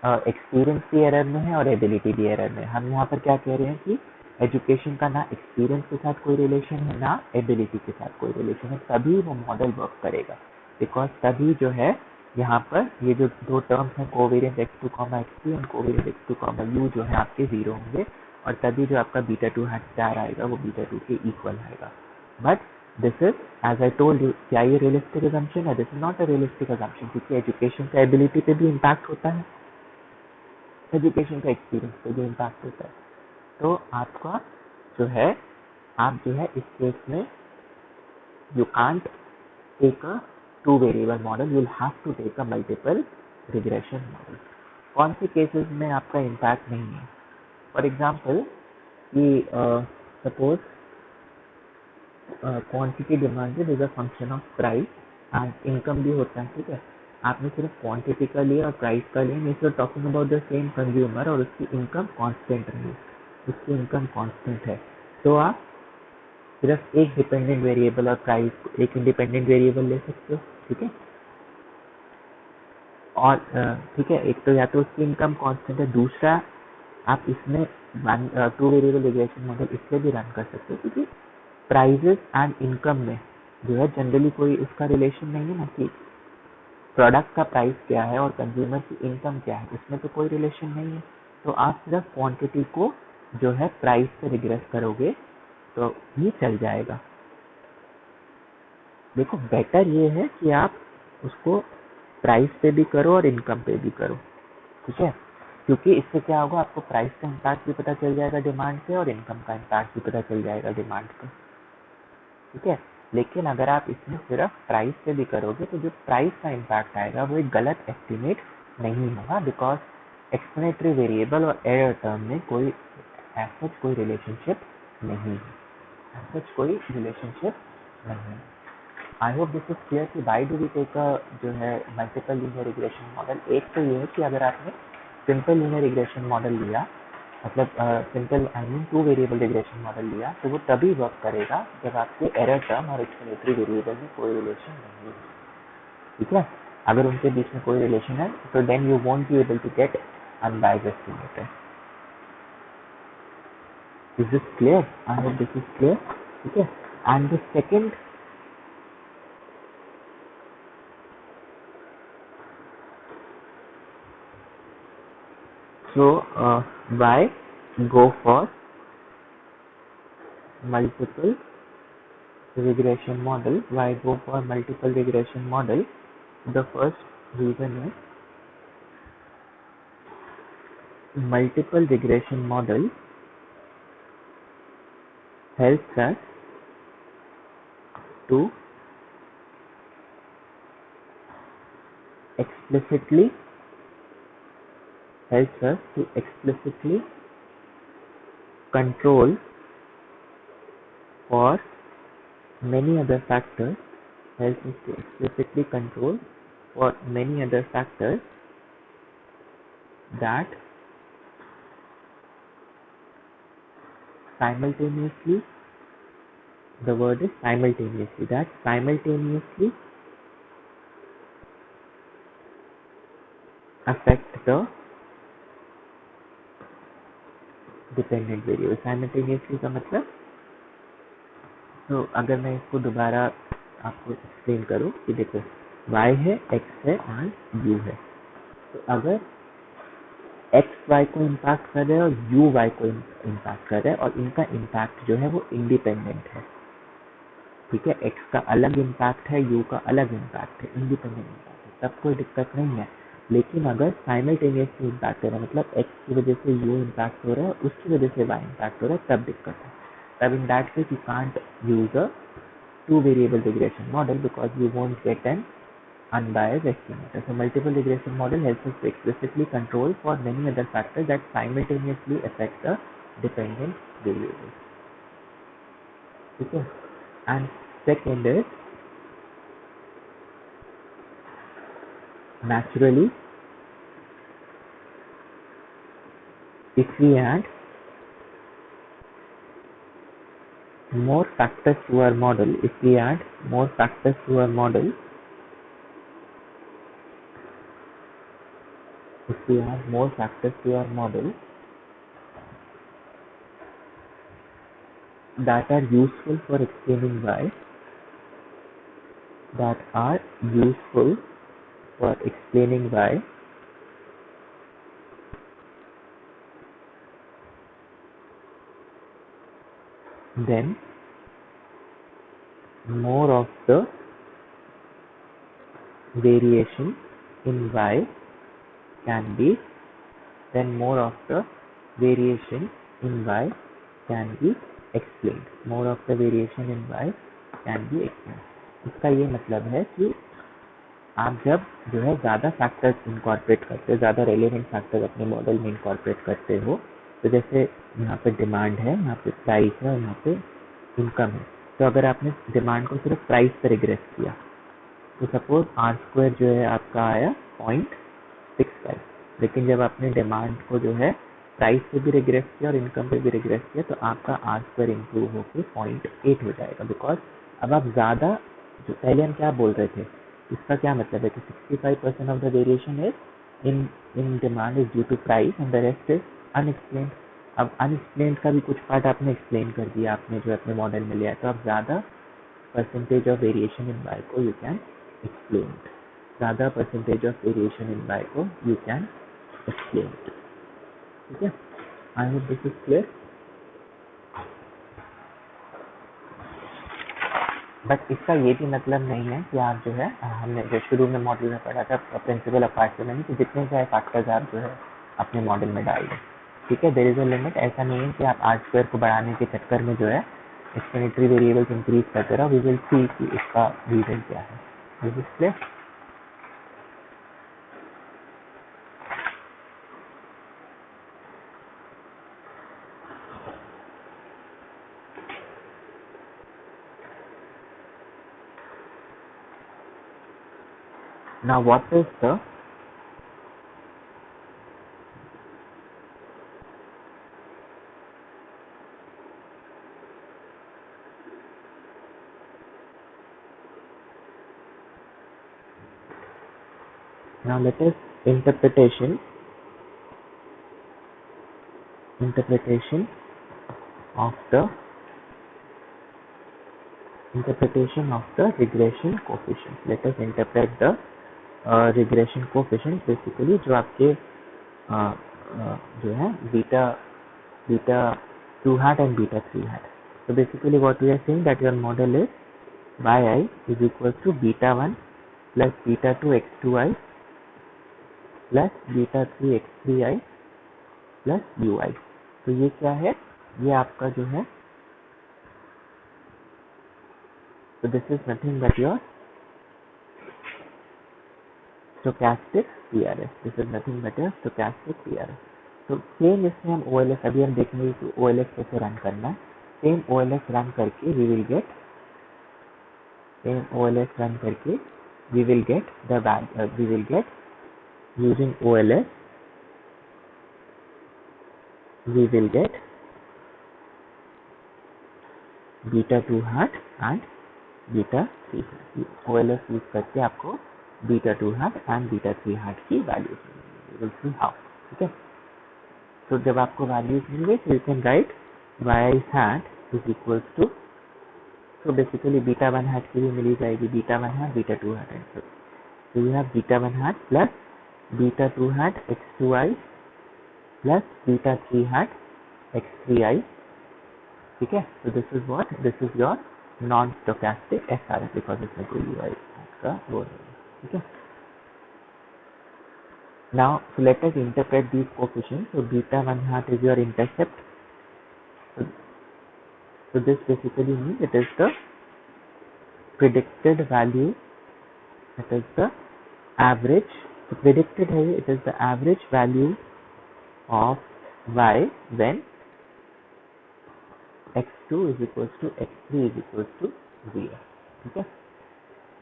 एक्सपीरियंस भी एरर में है और एबिलिटी भी एरर में। हम यहाँ पर क्या कह रहे हैं कि एजुकेशन का ना एक्सपीरियंस के साथ कोई रिलेशन है ना एबिलिटी के साथ कोई रिलेशन है, तभी वो मॉडल वर्क करेगा। बिकॉज तभी जो है यहाँ पर ये जो दो टर्म्स हैं कोवेरियंस x2 x3 और कोवेरियंस x2 u जो है आपके 0 होंगे, और तभी जो आपका बीटा 2 हैट स्टार आएगा वो बीटा 2 के इक्वल आएगा। But this is as I told you, क्या ये रियलिस्टिक अजम्पशन है? This is not a realistic assumption, क्योंकि एजुकेशन का एबिलिटी पे भी इम्पैक्ट होता है, एजुकेशन का एक्सपीरियंस पे भी इम्पैक्ट होता है। तो आपका जो है, आप जो है इस केस में you can't take a two variable model, you will have to take a multiple regression model. कौन से केसेस में आपका इम्पैक्ट नहीं है? फॉर एग्जाम्पल कि suppose quantity demanded is a function of price and income भी होता है, ठीक है। आपने सिर्फ क्वांटिटी का लिया और प्राइस का लिया, means you are talking about the same consumer और उसकी इनकम कांस्टेंट रही, उसकी इनकम कांस्टेंट है, तो आप सिर्फ एक डिपेंडेंट वेरिएबल और प्राइस को एक इंडिपेंडेंट वेरिएबल ले सकते हो, ठीक है। और ठीक है, एक तो या तो उसकी इनकम कांस्टेंट है, दूसरा आप इसमें टू वेरिएबल रिग्रेशन मॉडल इसलिए भी रन कर सकते हो क्योंकि प्राइजेस एंड इनकम में जो है जनरली कोई उसका रिलेशन नहीं है ना, कि प्रोडक्ट का प्राइस क्या है और कंज्यूमर की इनकम क्या है, इसमें तो कोई रिलेशन नहीं है। तो आप सिर्फ क्वांटिटी को जो है प्राइस से रिग्रेस करोगे तो भी चल जाएगा। देखो बेटर ये है कि आप उसको प्राइस पे भी करो और इनकम पे भी करो, ठीक है। क्योंकि इससे क्या होगा, आपको प्राइस का इम्पैक्ट भी पता चल जाएगा डिमांड पे और इनकम का इम्पैक्ट भी पता चल जाएगा डिमांड पे, ठीक है। लेकिन अगर आप इसमें सिर्फ प्राइस पे भी करोगे तो जो प्राइस का इम्पैक्ट आएगा वो एक गलत एस्टिमेट नहीं होगा, बिकॉज एक्सप्लेनेटरी वेरिएबल और एरर टर्म में कोई ऐसा कोई रिलेशनशिप नहीं है, ऐसा कोई रिलेशनशिप नहीं है। I hope this is clear कि why do we take a जो है मल्टीपल लीनियर रिग्रेशन मॉडल। एक तो ये है कि अगर आपने सिंपल लीनियर रिग्रेशन मॉडल लिया, मतलब simple I mean to variable regression model लिया, तो वो तभी वर्क करेगा जब आपके एरर टर्म और एक्सप्लेनेटरी वेरिएबल में कोई रिलेशन नहीं है, ठीक है। अगर उनके बीच में कोई रिलेशन है तो then you won't be able to get unbiased estimator. Is this clear? I hope this is clear, ठीक है। And the second, so why go for multiple regression model? Why go for multiple regression model? The first reason is multiple regression model helps us to explicitly control for many other factors, helps us to explicitly control for many other factors that simultaneously, the word is simultaneously, that simultaneously affect the dependent variable. Simultaneously का मतलब, तो अगर मैं इसको दोबारा आपको explain करूँ कि देखो y है, x है एंड u है, तो अगर x y को इम्पैक्ट कर रहा है और u y को इम्पैक्ट कर रहा है और इनका इम्पैक्ट जो है वो इंडिपेंडेंट है, ठीक है। x का अलग इम्पैक्ट है, u का अलग इम्पैक्ट है, इंडिपेंडेंट इम्पैक्ट है, तब कोई दिक्कत नहीं है। लेकिन अगर साइमल्टेनियसली इम्पैक्ट हो रहा है, मतलब x की वजह से u इम्पैक्ट हो रहा है, उसकी वजह से y इम्पैक्ट हो रहा है, तब दिक्कत है। तब in that case you can't use a two variable regression model because you won't get an unbiased estimator. So multiple regression model helps us to explicitly control for many other factors that simultaneously affect the dependent variables. Okay. And second is, naturally if we add more factors to our model, that are useful for explaining y, that are useful for explaining y, then more of the variation in y can be, then more of the variation in y can be explained. More of the variation in y can be explained. इसका ये मतलब है कि आप जब जो है ज़्यादा फैक्टर्स इनकॉर्पोरेट करते हो, ज़्यादा रेलेवेंट फैक्टर्स अपने मॉडल में इनकॉर्पोरेट करते हो, तो जैसे यहाँ पे डिमांड है, यहाँ पे प्राइस है और यहाँ पे इनकम है। तो अगर आपने डिमांड को सिर्फ प्राइस पर रिग्रेस किया तो सपोज आर स्क्वायर जो है आपका आया 0.65, लेकिन जब आपने डिमांड को जो है प्राइस पे भी रिग्रेस किया और इनकम पे भी रिग्रेस किया तो आपका आर स्क्वायर इम्प्रूव होकर 0.8 हो जाएगा। बिकॉज अब आप ज़्यादा, जो पहले हम क्या बोल रहे थे, इसका क्या मतलब है कि 65% of the variation is in demand is due to price and the rest is unexplained. अब अनएक्सप्लेन्ड का भी कुछ पार्ट आपने एक्सप्लेन कर दिया, आपने जो अपने मॉडल में लिया, तो आप ज़्यादा percentage of variation in y को you can explain it. ज़्यादा percentage of variation in y को you can explain it. ठीक है? I hope this is clear. But इसका ये भी मतलब नहीं है कि आप जो है, हमने जो शुरू में मॉडल में पढ़ा था प्रिंसिपल ऑफ पार्सिमनी कि जितने चाहे फैक्टर्स आप जो है अपने मॉडल में डाल दें। ठीक है, देयर इज अ लिमिट। ऐसा नहीं है कि आप आर स्क्वायर को बढ़ाने के चक्कर में जो है एक्सप्लेनेटरी वेरिएबल्स इंक्रीज करते रहो। वी विल सी कि इसका रीजन क्या है। This is clear. Now what is the now let us interpretation of the regression coefficient. Let us interpret the regression coefficient, basically जो आपके जो है beta 2 hat and beta 3 hat. So basically what we are saying that your model is yi is equals to beta 1 plus beta 2 x2i plus beta 3 x3i plus ui. तो ये क्या है, ये आपका जो है, so this is nothing but your stochastic PRS. This is nothing but your stochastic PRS. तो same इसमें हम OLS अभी हम देखेंगे कि OLS कैसे रन करना है। सेम OLS रन करके we will get the value, we will get using OLS we will get beta 2 hat and beta 3 hat. OLS use करके आपको beta 2 hat and beta 3 hat की वैल्यूज मिलेंगी। We will see how. ठीक है, तो जब आपको वैल्यूज मिल गई तो you can write y hat is equals to, so basically beta 1 hat की भी मिली जाएगी, beta 1 hat, beta 2 hat and so you have beta 1 hat plus beta 2 hat x2i plus beta 3 hat x3i. ठीक है, so this is your non stochastic SRS because इसमें कोई UI का वो नहीं है। ठीक है, now so let us interpret these coefficients. So beta 1 hat is your intercept, so this basically means it is the predicted value, it is the average, so predicted है, it is the average value of y when x2 is equals to x3 is equals to 0. ठीक है,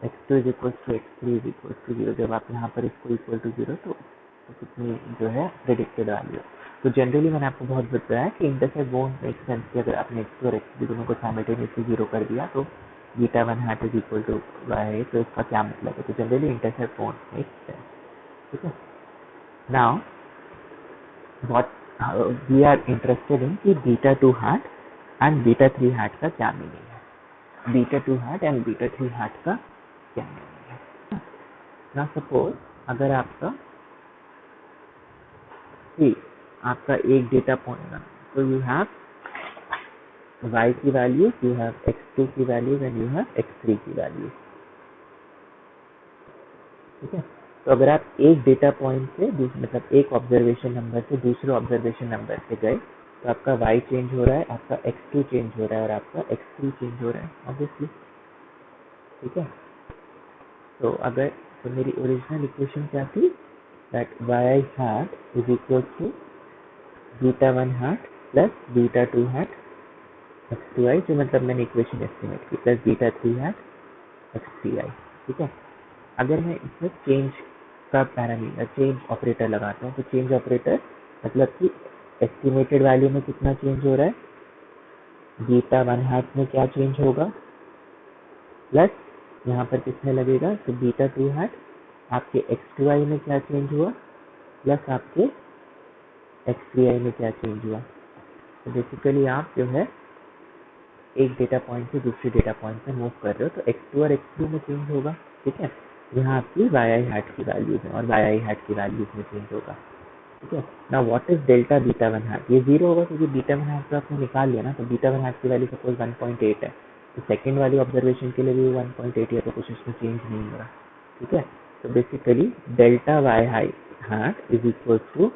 x2 is equals to x3 is equals to 0, जब आप यहाँ पर इसको equal to 0 तो कितनी जो है प्रेडिक्टेड वैल्यू। तो जनरली मैंने आपको बहुत बताया कि इंटरसेप्ट वोंट मेक सेंस कि अगर आपने x2 और x3 दोनों को साइमल्टेनियसली 0 कर दिया तो beta 1 hat is equal to y, तो इसका क्या मतलब है, तो generally intercept won't make sense. ठीक है, now what we are interested in कि beta 2 hat and beta 3 hat का क्या मीनिंग है, beta 2 hat and beta 3 hat का क्या मीनिंग है। ना सपोज अगर आपका आपका एक डेटा पॉइंट, तो यू हैव y की वैल्यू, यू हैव x2 की value and you have x3 की वैल्यू। ठीक है, तो अगर आप एक डेटा पॉइंट से मतलब एक ऑब्जर्वेशन नंबर से दूसरे ऑब्जर्वेशन नंबर पे गए तो आपका y चेंज हो रहा है, आपका x2 चेंज हो रहा है और आपका x3 चेंज हो रहा है ऑब्वियसली। ठीक है, तो अगर तो मेरी ओरिजिनल इक्वेशन क्या थी, that y hat is equal to β1 hat plus β2 hat x2i, जो मतलब मैंने इक्वेशन एस्टिमेट की, प्लस β3 hat x3i। ठीक है, अगर मैं इसमें चेंज का पैरामीटर चेंज ऑपरेटर लगाता हूँ तो चेंज ऑपरेटर मतलब कि एस्टिमेटेड वैल्यू में कितना चेंज हो रहा है, β1 hat में क्या चेंज होगा, प्लस यहाँ पर कितने लगेगा, तो β2 hat आपके x2i में क्या चेंज हुआ, प्लस आपके x3i में क्या चेंज हुआ। तो बेसिकली आप जो है एक डेटा पॉइंट से दूसरे डेटा पॉइंट पे मूव कर रहे हो तो x2 और x3 में चेंज होगा। ठीक है, यहाँ आपकी yi hat की वैल्यूज है और yi hat की वैल्यूज में चेंज होगा। ठीक है, ना व्हाट इज डेल्टा β1 hat, ये जीरो होगा क्योंकि β1 hat तो आपने निकाल लिया ना, तो β1 hat की वैल्यू सपोज 1.8 है, तो सेकेंड वाली ऑब्जर्वेशन के लिए भी 1.8 है, तो कुछ इसमें चेंज नहीं हो रहा। ठीक है, तो basically delta y hat is equal to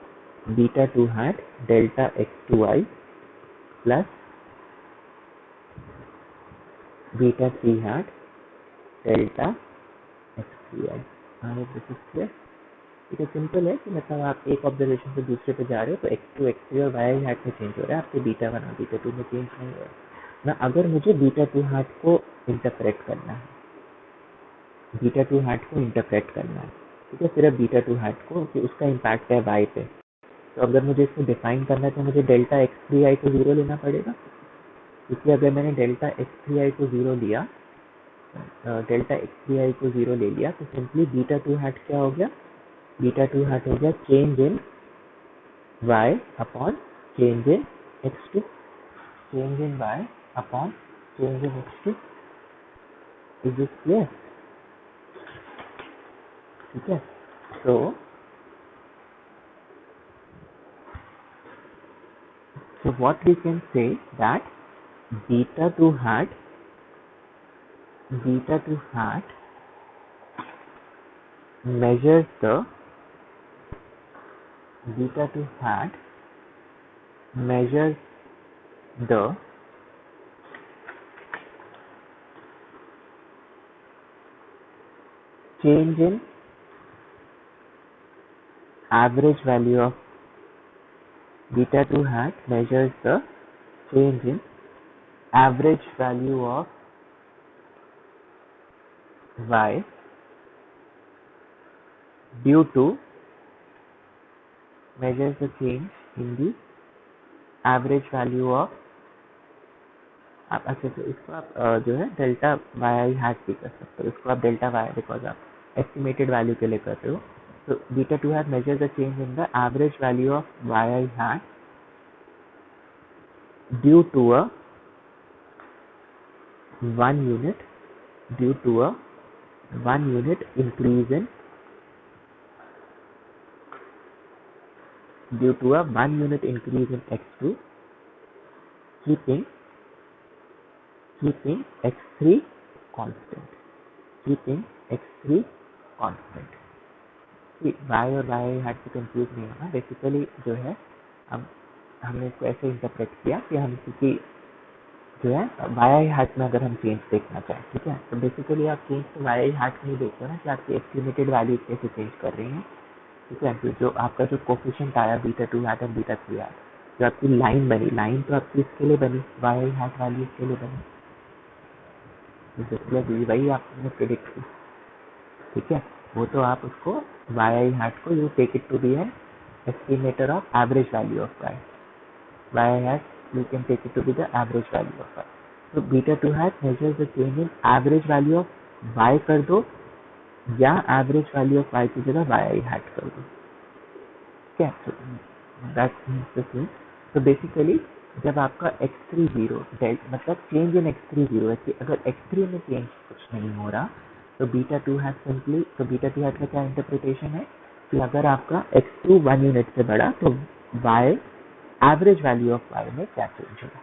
β2 hat delta x2i plus β3 hat delta x3i। This is clear. ठीक है, सिंपल है कि मतलब आप एक ऑब्जर्वेशन से दूसरे पे जा रहे हो तो x2 x3 और y hat में चेंज हो रहा है, आपके β1 और β2 में चेंज नहीं हो रहा है ना। अगर मुझे β2 hat को इंटरप्रेट करना है, β2 hat को इंटरप्रेट करना है, ठीक है, सिर्फ β2 hat को कि उसका इम्पैक्ट है y पे, तो अगर मुझे इसको डिफाइन करना है तो मुझे डेल्टा x3i को जीरो लेना पड़ेगा, क्योंकि अगर मैंने डेल्टा x3i को जीरो लिया, डेल्टा x3i को जीरो ले लिया तो सिंपली β2 hat क्या हो गया, β2 hat हो गया change in y upon change in x2, change in y upon change in x2। Is this clear. ठीक है, so what we can say that β2 hat measures the β2 hat measures the change in average value of β2 hat measures the change in average value of y due to measures the change in the average value of आप अच्छे से इसको आप जो है delta Y hat भी कर सकते हो, इसको आप डेल्टा वाई बिकॉज आप एस्टिमेटेड वैल्यू के लिए कर रहे हो, तो β2 hat measure the change in the average value of Y hat due to a 1 unit increase in x2 keeping x3 constant, y और y हैट से कंफ्यूज नहीं होना। बेसिकली जो है अब हमने इसको ऐसे इंटरप्रेट किया कि हम किसी जो है y हैट में अगर हम चेंज देखना चाहें, ठीक है, तो बेसिकली आप चेंज तो y हैट में ही देखते हो ना कि आपकी एस्टिमेटेड वैल्यू कैसे चेंज कर रही है। ठीक है, तो जो आपका जो कोफिशिएंट आया β2 हैट और β3 हैट, जो आपकी लाइन बनी, लाइन तो आपकी इसके लिए बनी, y हैट वैल्यू के लिए बनी, तो वही आपने प्रिडिक्ट की। ठीक है, वो तो आप उसको y हैट को you take it to be an estimator of average value of y hat you can take it to be the average value of y, so β2 hat measures the change in average value of y कर दो या average value of y की जगह y hat कर दो। ठीक है, so that means the same। so basically जब आपका x3 जीरो मतलब चेंज इन x3 जीरो है कि अगर x3 में चेंज कुछ नहीं हो रहा तो β2 hat सिंपली, तो β2 hat का क्या इंटरप्रिटेशन है कि अगर आपका x2 1 यूनिट से बड़ा तो y average value of y में क्या चेंज होगा।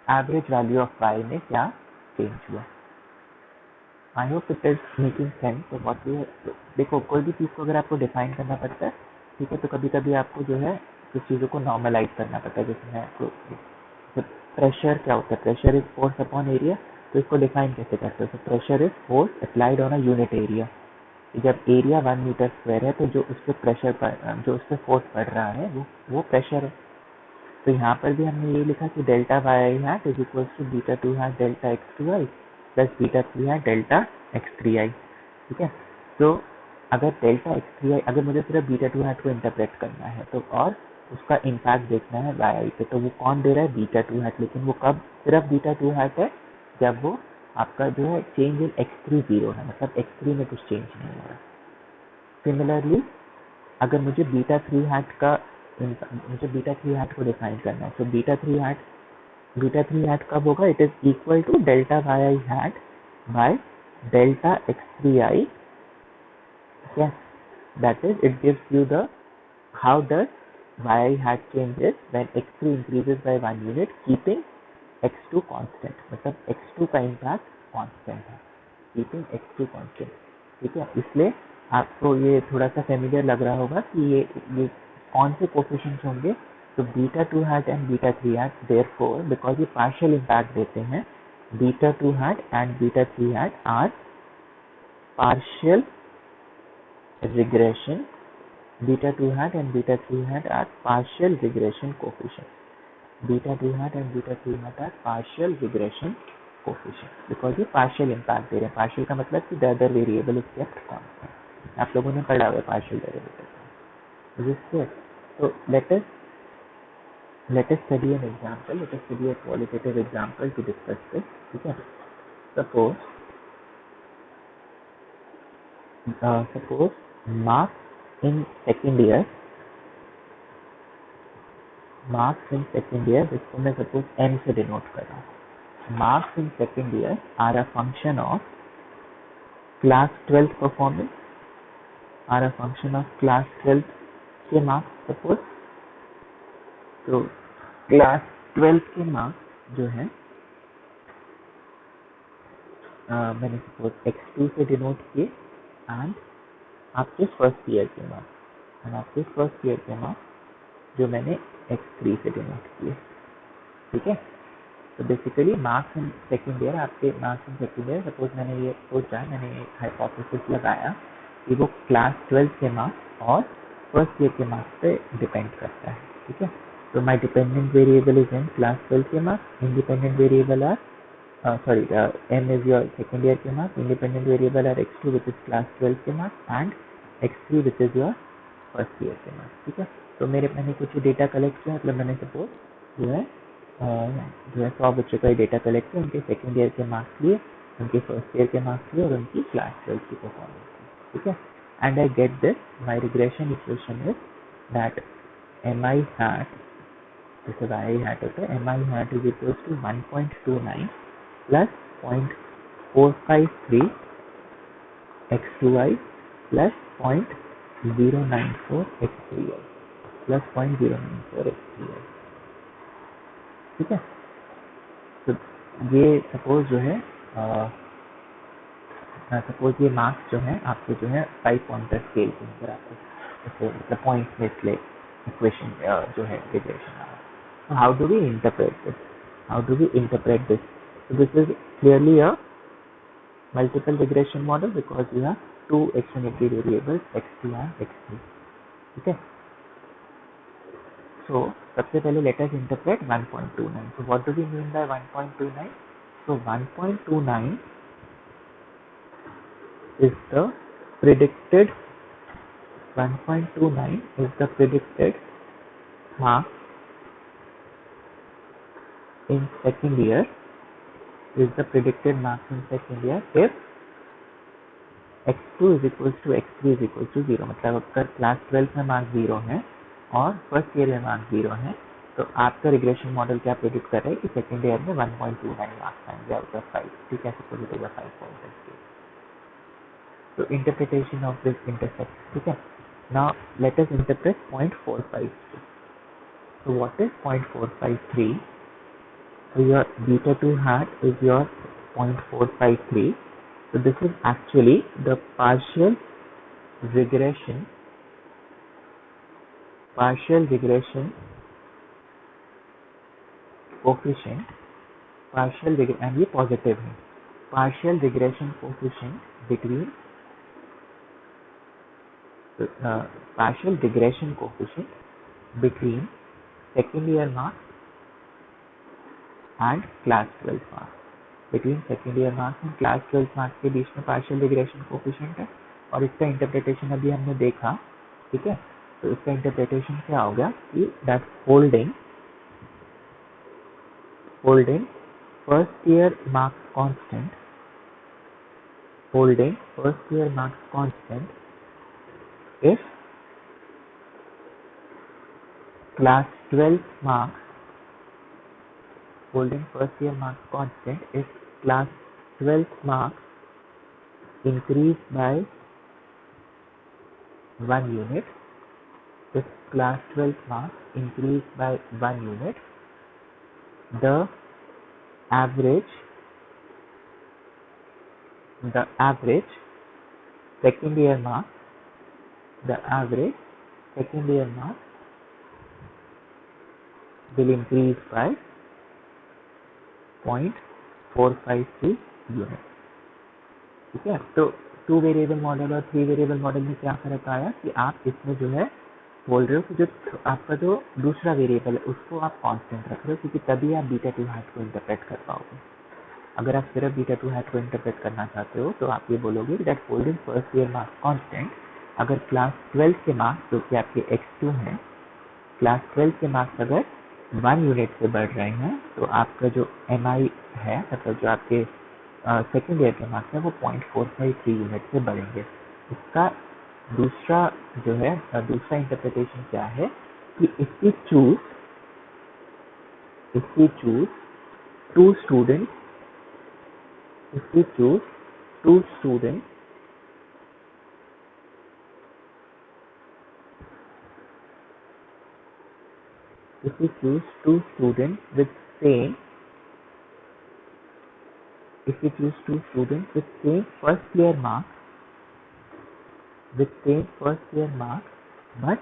एवरेज वैल्यू ऑफ y में क्या चेंज हुआ। I hope it is making sense. तो व्हाट वी देखो, कोई भी चीज़ को अगर आपको डिफाइन करना पड़ता है, ठीक है, तो कभी कभी आपको जो है कुछ चीज़ों को नॉर्मलाइज करना पड़ता है। जैसे मैं आपको प्रेशर क्या होता है, pressure is force upon area. तो इसको डिफाइन कैसे करते हैं, तो pressure is force applied on a unit area. जब एरिया 1 मीटर स्क्वायर है तो जो उस पर प्रेशर जो उस पर फोर्स पड़ रहा है वो प्रेशर है। तो यहाँ पर भी हमने ये लिखा कि delta Y hat is equal to beta two hat delta X two I plus beta three hat delta X three I. ठीक है, तो अगर डेल्टा एक्स थ्री आई, अगर मुझे सिर्फ बीटा टू हैट को इंटरप्रेट करना है तो और उसका इम्पैक्ट देखना है वाई आई पे, तो वो कौन दे रहा है, बीटा टू हैट। लेकिन वो कब सिर्फ बीटा टू हैट है, जब वो आपका जो है change in x three zero है, मतलब एक्स थ्री में कुछ चेंज नहीं हो रहा। सिमिलरली अगर मुझे बीटा थ्री हैट को डिफाइन करना है, तो बीटा थ्री हैट कब होगा, it is equal to delta Y i hat by delta X three i. Yes, that is, it gives you the how does y hat changes when x3 increases by 1 unit keeping x2 constant, मतलब x2 का impact constant है, keeping x2 constant। ठीक है, इसलिए आपको ये थोड़ा सा फेमिलियर लग रहा होगा कि ये कौन से कोफिशिएंट्स होंगे। तो beta two hat and beta three hat, therefore because ये पार्शियल इम्पैक्ट देते हैं, beta two hat and beta three hat are partial regression. Beta 2 hat and beta 3 hat are partial regression coefficients. Beta 2 hat and beta 3 hat are partial regression coefficients because ये partial impact दे रहे हैं। partial का मतलब कि the other variable is kept constant। आप लोगों ने पढ़ा हुआ है partial derivative। जिससे तो let us study an example, let us study a qualitative example to discuss this। ठीक है, suppose marks in second year, जिसको मैं सपोज m से डिनोट कर रहा हूँ। Marks in second year are a function of class 12 performance, are a function of class 12 के marks suppose. तो क्लास 12 के मार्क्स जो है मैंने सपोज x2 से डिनोट किए, एंड आपके फर्स्ट ईयर के मार्क्स जो मैंने x3 से डिनोट किए। ठीक है, तो basically marks in second year, आपके marks in second year, suppose मैंने ये सोचा, मैंने एक हाइपोथेसिस लगाया कि वो क्लास 12 के मार्क्स और फर्स्ट ईयर के मार्क्स पे डिपेंड करता है। ठीक है, तो my dependent variable is in class 12 के marks, independent variable are m is your second year के marks, independent variable are x2 which is class 12 के marks and x3 which is your first year के marks। ठीक है, तो मैंने कुछ data collect किया, मतलब मैंने सपोज जो है 100 बच्चों का डेटा कलेक्ट किया, उनके सेकेंड ईयर के मार्क्स लिए, उनके फर्स्ट ईयर के मार्क्स लिए और उनकी क्लास 12 की परफॉर्मेंस। ठीक है, and I get this, my regression equation is that mi hat, जैसे y hat होता है, mi hat is equals to 1.29 plus 0.453 x2i plus 0.094 x3i plus 0.094 x3i। ठीक है, तो ये सपोज जो है सपोज ये मार्क्स जो है आपके जो है 5 पॉइंटर स्केल के अंदर आपको मतलब पॉइंट्स में इसलिए इक्वेशन जो है रिग्रेशन आ रहा है। So how do we interpret this? So this is clearly a multiple regression model because you have two explanatory variables x2 and x3। ठीक है, so सबसे पहले let us interpret 1.29। So what do we mean by 1.29? So 1.29 is the predicted mark in second year if x2 is equals to x3 is equals to 0। मतलब अगर class 12 में marks 0 है और first year में marks 0 है, तो आपका regression model क्या प्रेडिक्ट कर रहा है कि सेकेंड ईयर में 1.29 मार्क्स आएंगे आउट ऑफ 5। ठीक है, suppose it is a 5 point. तो इंटरप्रिटेशन ऑफ दिस इंटरसेप्ट। ठीक है, now let us interpret 0.453। So what is 0.453? So your beta 2 hat is your 0.453. So this is actually the partial regression coefficient, and ये positive है, partial regression coefficient between partial regression coefficient between second year marks and class 12 marks. Between second year marks and class 12 marks के बीच में partial regression coefficient है, और इसका interpretation अभी हमने देखा, ठीक है। तो इसका इंटरप्रिटेशन क्या होगा कि that holding first year marks constant, if class 12 marks, holding first year marks constant if class 12 marks increase by 1 unit, if class 12 marks increase by 1 unit, the average second year marks will increase by 0.453 unit, ठीक है। तो 2 variable model और 3 variable model में क्या फर्क आया कि आप इसमें जो है बोल रहे हो कि जो आपका जो दूसरा वेरिएबल है उसको आप कांस्टेंट रख रहे हो, क्योंकि तभी आप बीटा 2 हैट को इंटरप्रेट कर पाओगे। अगर आप सिर्फ बीटा 2 हैट को इंटरप्रेट करना चाहते हो तो आप ये बोलोगे that holding first year marks constant, अगर क्लास 12 के मार्क्स जो कि आपके x2 हैं, क्लास 12 के मार्क्स अगर 1 यूनिट से बढ़ रहे हैं तो आपका जो MI है, मतलब जो आपके सेकेंड ईयर के मार्क्स है वो 0.453 यूनिट से बढ़ेंगे। इसका दूसरा जो है दूसरा इंटरप्रिटेशन क्या है कि if we choose two students with same first year marks, but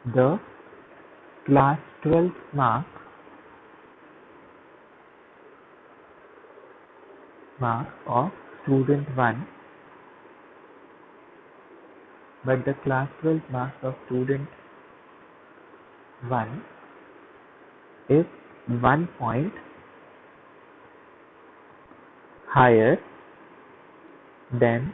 the class 12 marks of student 1, but the class 12 marks of student 1 is 1 point higher than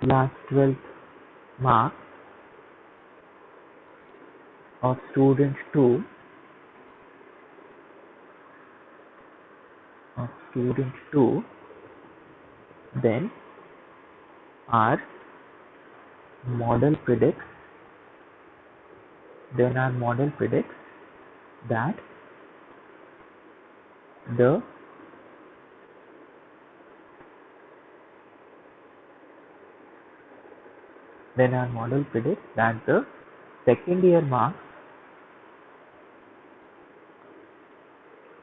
class 12 marks of student 2, then our model predicts that the second year marks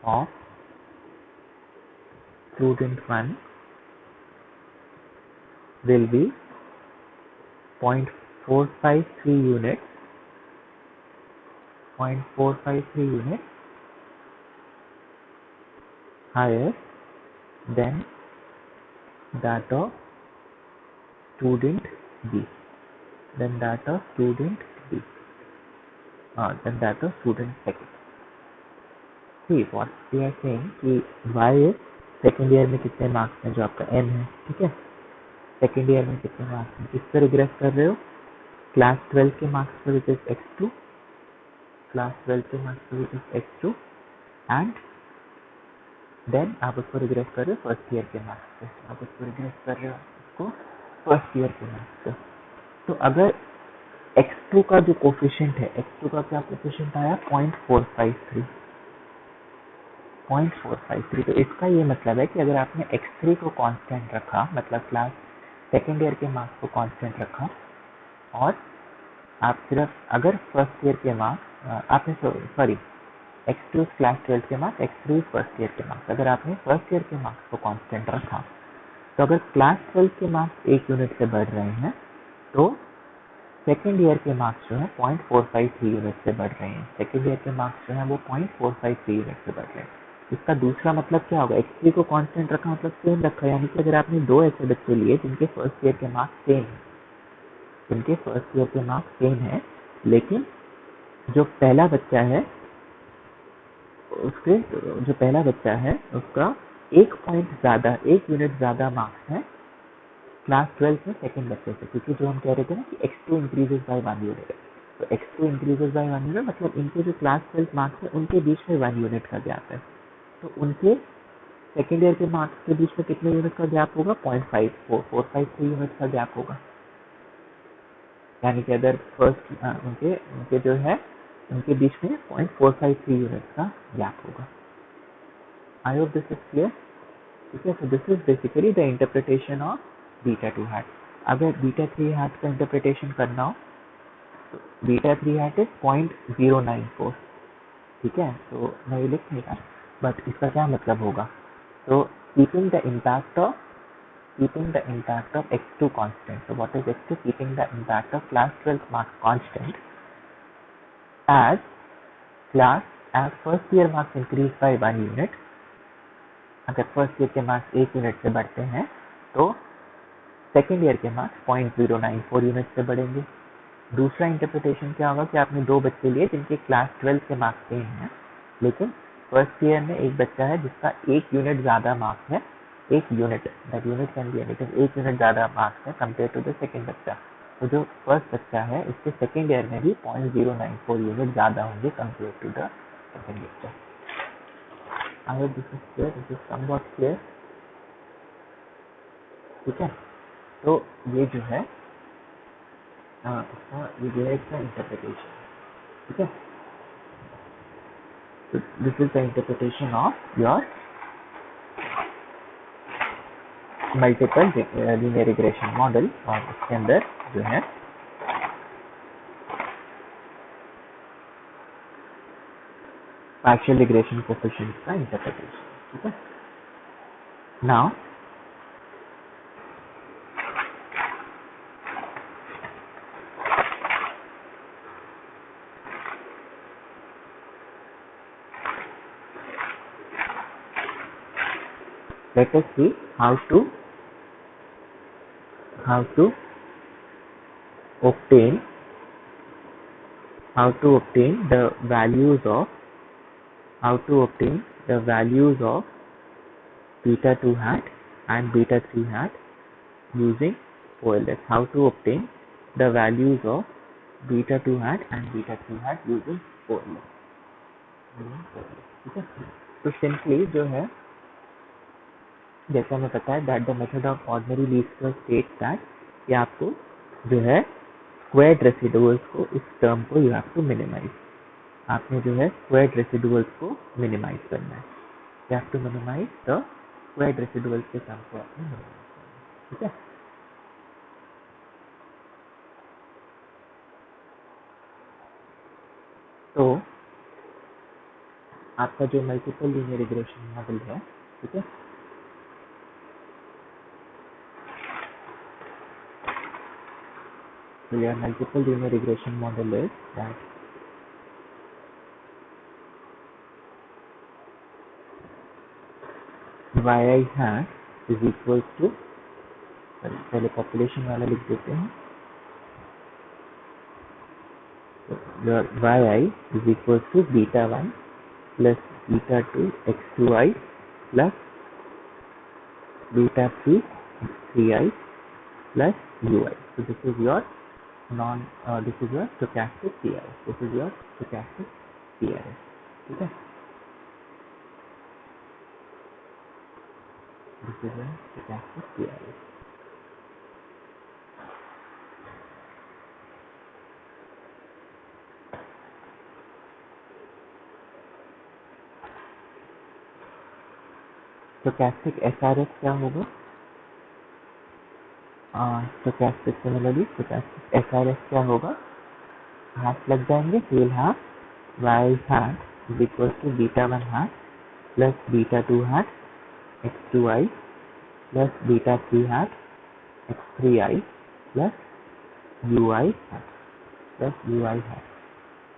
of student 1 will be 0.453 units higher than that of student B. Than that of student second. See what we are saying कि y is second year में कितने marks हैं, जो आपका n है, ठीक है। Second year में कितने मार्क्स हैं, किस पर रिग्रेस कर रहे हो, क्लास 12 के मार्क्स पर which is x2, and then आप उसको रिग्रेस कर रहे हो फर्स्ट ईयर के मार्क्स पे, फर्स्ट ईयर के मार्क्स पे। तो अगर x2 का जो कोफिशिएंट है, x2 का क्या कोफिशिएंट आया 0.453, तो इसका ये मतलब है कि अगर आपने x3 को कांस्टेंट रखा, मतलब क्लास सेकेंड ईयर के मार्क्स को कांस्टेंट रखा और आप सिर्फ अगर फर्स्ट ईयर के मार्क्स आपने सॉरी x2 क्लास 12 के मार्क्स, x3 फर्स्ट ईयर के मार्क्स, अगर आपने फर्स्ट ईयर के मार्क्स को कांस्टेंट रखा तो अगर क्लास 12 के मार्क्स 1 यूनिट से बढ़ रहे हैं तो सेकेंड ईयर के मार्क्स जो है 0.453 यूनिट से बढ़ रहे हैं। सेकेंड ईयर के मार्क्स जो है वो 0.453 यूनिट से बढ़ रहे हैं। इसका दूसरा मतलब क्या होगा, x3 को कांस्टेंट रखा मतलब सेम रखा, यानी कि अगर आपने दो ऐसे बच्चे लिए जिनके फर्स्ट ईयर के मार्क्स सेम है, जिनके फर्स्ट ईयर के मार्क्स सेम है, लेकिन जो पहला बच्चा है उसके जो पहला बच्चा है उसका एक पॉइंट ज्यादा, एक यूनिट ज्यादा मार्क्स है क्लास 12 में सेकंड बच्चे से, क्योंकि जो हम कह रहे थे ना कि x2 इंक्रीजेस बाय 1 यूनिट, तो x2 इंक्रीजेस बाय 1 यूनिट मतलब इनके जो क्लास 12 मार्क्स है उनके बीच में 1 यूनिट का गैप है, तो उनके सेकेंड ईयर के मार्क्स के बीच में कितने यूनिट का गैप होगा, 0.453 यूनिट का गैप होगा। यानी कि अगर फर्स्ट उनके उनके जो है उनके बीच में 0.453 यूनिट का गैप होगा। आई होप दिस इज क्लियर। ठीक है, so this is basically the interpretation of beta 2 hat. अगर बीटा 3 हैट का इंटरप्रिटेशन करना हो तो बीटा 3 हैट इज 0.094। ठीक है, तो मैं ये लिख नहीं रहा, बट इसका क्या मतलब होगा, तो keeping the impact of x2 constant. So what is x2? Keeping the impact of class 12 marks constant as first year marks increase by 1 unit. अगर फर्स्ट ईयर के मार्क्स 1 यूनिट से बढ़ते हैं तो सेकेंड ईयर के मार्क्स 0.094 यूनिट से बढ़ेंगे। दूसरा इंटरप्रिटेशन क्या होगा कि आपने दो बच्चे लिए जिनके क्लास 12 के मार्क्स सेम हैं, लेकिन फर्स्ट ईयर में एक बच्चा है जिसका 1 यूनिट ज़्यादा मार्क्स है, 1 unit, that unit can be anything, 1 unit ज़्यादा मार्क्स है कंपेयर टू द सेकेंड बच्चा, तो जो फर्स्ट बच्चा है उसके सेकेंड ईयर में भी 0.094 यूनिट ज़्यादा होंगे कंपेयर टू द सेकेंड बच्चा। आई hope this is clear, this is somewhat clear. ठीक है, तो ये जो है इसका ये जो है इसका इंटरप्रिटेशन। ठीक है, so this is the interpretation of your multiple linear regression model, और इसके अंदर जो है partial regression coefficients का इंटरप्रिटेशन। ठीक है, now let us see how to obtain the values of beta 2 hat and beta 3 hat using OLS. How to obtain the values of beta 2 hat and beta 3 hat using OLS. ठीक है, तो simply जो है जैसा हमें पता है that the method of ordinary least square states that कि आपको जो है स्क्वायर्ड रेसिडुअल्स को, इस टर्म को यू हैव टू मिनिमाइज, आपने जो है स्क्वायर्ड रेसिडुअल्स को मिनिमाइज करना है, you have to minimise the squared residuals के टर्म को आपने मिनिमाइज करना है। ठीक है, तो आपका जो मल्टीपल लीनियर रिग्रेशन मॉडल है, ठीक है, so your multiple linear regression model is that yi hat is equals to, पहले पॉपुलेशन वाला लिख देते हैं, your yi is equals to beta 1 plus beta 2 x2i plus beta 3 3i plus ui. So this is your this is your stochastic PRS. This is your stochastic PRS. ठीक है, this is your stochastic PRS. stochastic SRS क्या होगा, stochastic similarly stochastic SRS क्या होगा, हाथ लग जाएंगे, तो will have y hat is equals to beta 1 hat plus beta 2 hat x2i plus beta 3 hat x3i plus ui hat plus ui hat.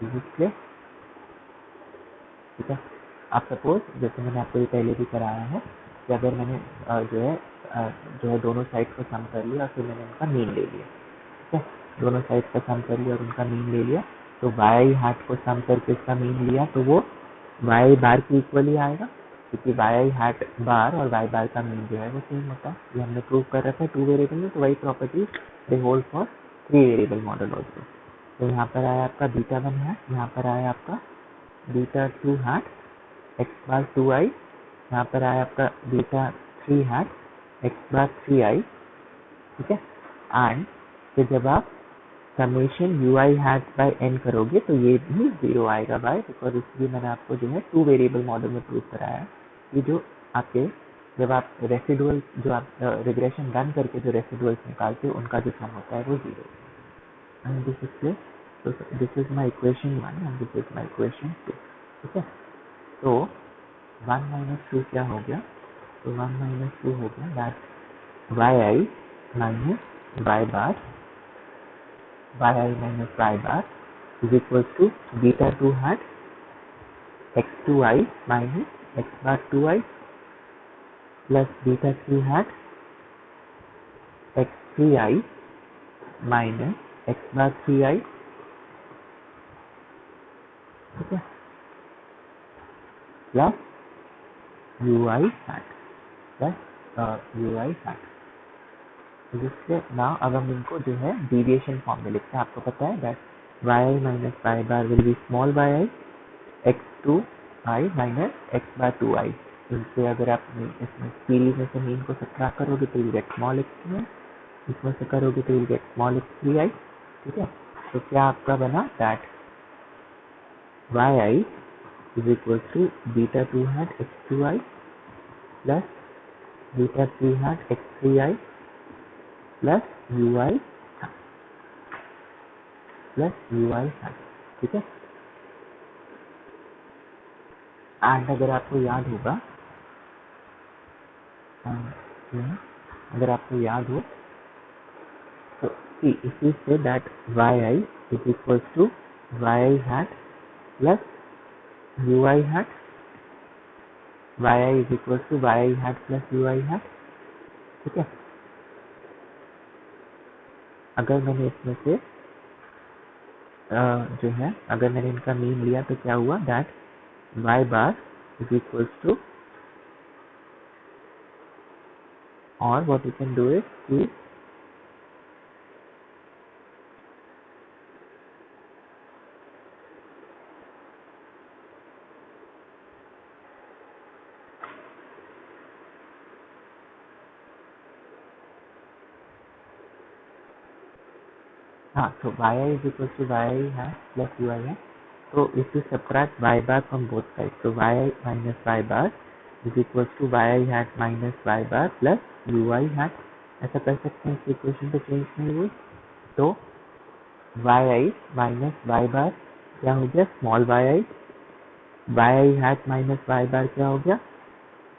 Is it clear? ठीक है. आप सपोज जैसे मैंने आपको ये पहले भी कराया है कि अगर मैंने जो है दोनों साइड को सम कर लिया और फिर मैंने उनका मीन ले लिया, ठीक है, दोनों साइड का सम कर लिया और उनका मीन ले लिया, तो y हैट को सम करके इसका मीन लिया तो वो y बार के इक्वल ही आएगा, क्योंकि y हैट बार और y बार का मीन जो है वो सेम होता है. ये हमने प्रूव कर रखा है 2 वेरिएबल में, तो वही property they hold for 3 variable model also. तो यहाँ पर आया आपका बीटा 1 हैट, यहाँ पर आया आपका बीटा 2 हैट x बार 2i, यहाँ पर आया आपका बीटा 3 हैट x बार 3i. ठीक है. एंड फिर जब आप summation ui hat by n करोगे तो ये भी 0 आएगा बाय, बिकॉज इसलिए मैंने आपको जो है 2 वेरिएबल मॉडल में प्रूव कराया कि जो आपके जब आप रेसिडुअल जो आप रिग्रेशन रन करके जो रेसिडुअल्स निकालते हो उनका जो सम होता है वो 0. And this is clear. तो this is my equation 1 and this is my equation 2. ठीक है. तो 1 माइनस 2 क्या हो गया, तो 1 माइनस 2 हो गया that yi minus y bar yi minus y bar is equals to beta 2 hat x2i minus x bar 2i plus beta 3 hat x3i minus x bar 3i. ठीक है. Plus ui hat plus ui hat. जिससे ना अब हम इनको जो है deviation form में लिखते हैं. आपको पता है that yi minus y bar will be small yi x2i minus x bar 2i. इनसे अगर आप इसमें सीरीज में से मीन को सब्ट्रैक्ट करोगे तो यू गेट स्मॉल x2i, इसमें से करोगे तो यू गेट स्मॉल x3i. ठीक है. तो क्या आपका बना that yi is equal to beta 2 hat x2i plus beta 3 hat x3i plus ui plus ui है. ठीक है. एंड अगर आपको याद होगा, अगर आपको याद हो तो if you say that yi is equals to yi hat plus ui hat, yi is equals to yi hat plus ui hat. ठीक है. अगर मैंने इसमें से जो है अगर मैंने इनका मीन लिया तो क्या हुआ that y bar is equals to, और what you can do is कि हाँ, तो yi is equals to yi hat plus ui है. तो if you subtract y bar from both sides, so yi minus y bar is equals to yi hat minus y bar plus ui hat. ऐसा कर सकते हैं. इस equation पे change नहीं हुई तो yi minus y bar क्या हो गया small yi hat minus y bar क्या हो गया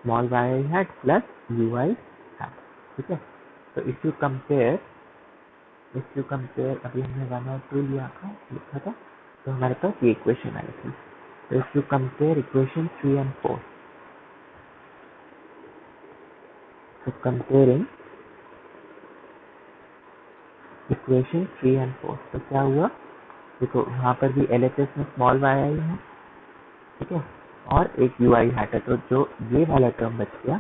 small yi hat plus ui hat. ठीक है. तो इफ यू कंपेयर अभी हमने 1 और 2 लिखा था तो हमारे पास ये इक्वेशन आई थी. तो if you compare equation 3 and 4, तो कंपेयरिंग इक्वेशन 3 एंड 4 तो क्या हुआ, देखो वहाँ पर भी LHS में स्मॉल y आई है. ठीक है. और एक ui हैट है, तो जो ये वाला टर्म बच गया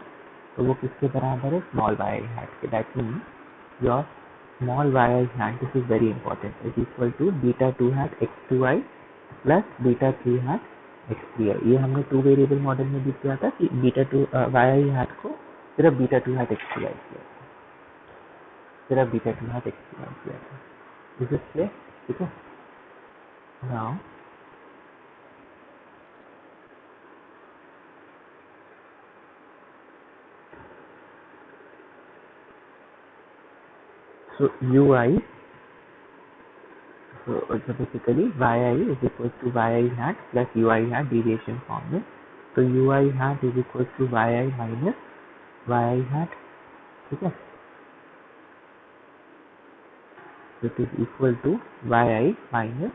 तो वो किसके बराबर है स्मॉल y हैट के. That mean your small yi hat, this is very important, is equal to beta 2 hat x2i plus beta 3 hat x3i. ये हमने 2 वेरिएबल मॉडल में भी किया था कि बीटा 2 yi hat को सिर्फ बीटा 2 hat x3i किया था, सिर्फ बीटा 2 hat x3i किया था. This is clear. ठीक है. Now So ui, so basically yi is equals to yi hat plus ui hat deviation form में. तो ui hat is equals to yi minus yi hat. ठीक है, it is equal to yi minus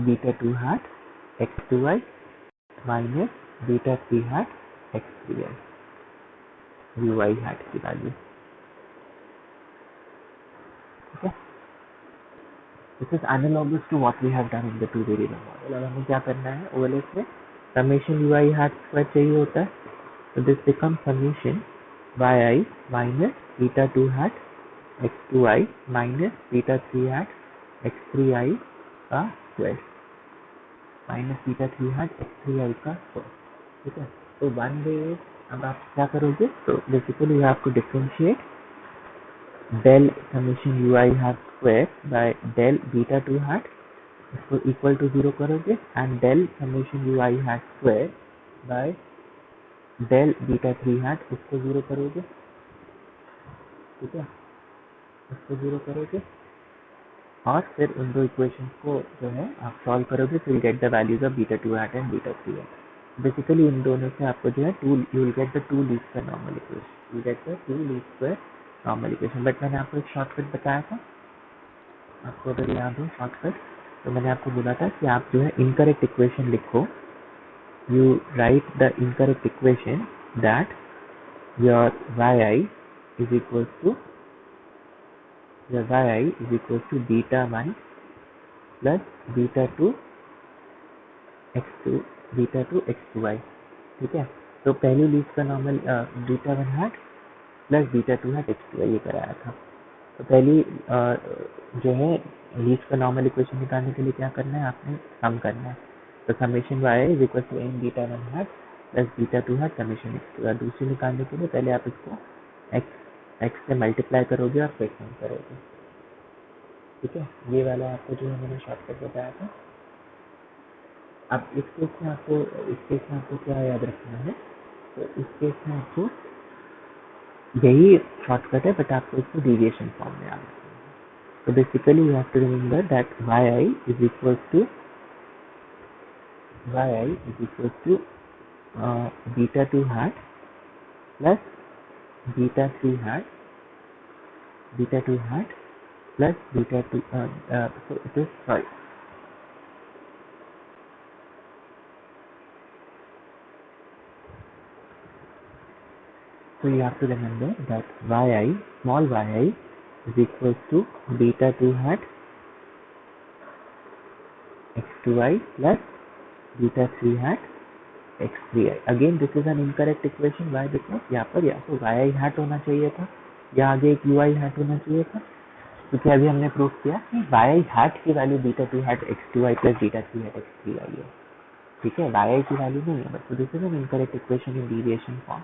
beta 2 hat x2i minus beta 3 hat x3i ui hat की value. ठीक है, this is analogous to what we have done in the two variable model. अब हमें क्या करना है, OLS में summation ui hat स्क्वायर चाहिए होता है. So this becomes summation yi minus beta 2 hat x2i minus beta 3 hat x3i का square minus beta 3 hat x3i का स्क्वायर. ठीक है, तो वन वे अब आप क्या करोगे, तो basically you have to differentiate del summation ui hat square by del beta 2 hat, इसको इक्वल टू 0 करोगे, and del summation ui hat square by del beta 3 hat उसको 0 करोगे. ठीक है, उसको 0 करोगे और फिर उन दो इक्वेशंस को जो है आप सॉल्व करोगे, तो you get the values of beta 2 hat and beta 3 hat. Basically इन दोनों से आपको जो है you will get the two least square normal equation, you get the two least square normal equation. But मैंने आपको एक शॉर्टकट बताया था, आपको अगर याद हो शॉर्टकट, तो मैंने आपको बोला था कि आप जो है इनकरेक्ट इक्वेशन लिखो. You right the incorrect equation that your yi is equals to beta 1 plus beta 2 x2y. ठीक है, तो पहली लीस्ट का normal beta 1 hat plus beta 2 hat x2y ये कराया था. तो पहली जो है लीस्ट का नॉर्मल इक्वेशन निकालने के लिए क्या करना है, आपने सम करना है. तो summation y is equal to n beta 1 hat plus beta 2 hat summation x2y. दूसरी निकालने के लिए पहले आप इसको x से मल्टीप्लाई करोगे और फिर सम करोगे. ठीक है, ये वाला आपको जो है मैंने शॉर्टकट बताया था. अब इस केस में आपको क्या याद रखना है, तो इस केस में आपको यही शॉर्टकट है, बट आपको इसको डेविएशन फॉर्म में याद रखना है. तो basically you have to remember that yi is equals to beta 2 hat plus beta 3 hat plus beta 2 so it is sorry so you have to remember that small yi is equals to beta 2 hat x2i plus beta 3 hat x3i. again this is an incorrect equation. why? because यहाँ पर या तो yi hat होना चाहिए था या आगे एक ui hat होना चाहिए था, क्योंकि अभी हमने प्रूव किया कि yi hat की value beta 2 hat x2i plus beta 3 hat x3i है. ठीक है, yi की वैल्यू नहीं है, but this is an incorrect equation in deviation form.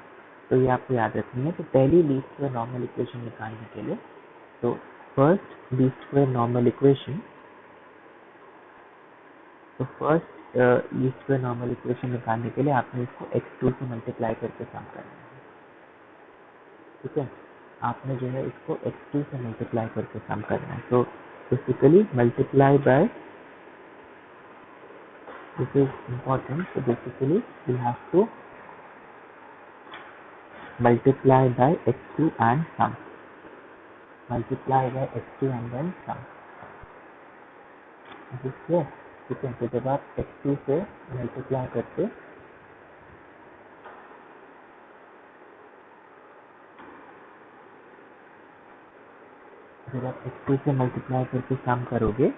तो ये आपको याद रखनी है. तो पहली लीस्ट स्क्वायर नॉर्मल इक्वेशन निकालने के लिए, तो first least square normal equation निकालने के लिए आपने इसको x2 से मल्टीप्लाई करके सम करना है. ठीक है, आपने जो है इसको x2 से मल्टीप्लाई करके सम करना है. तो basically multiply by, this is important. तो basically we have to multiply by x2 and sum. This is clear. ठीक है, तो जब आप x2 से मल्टीप्लाई करके सम करोगे,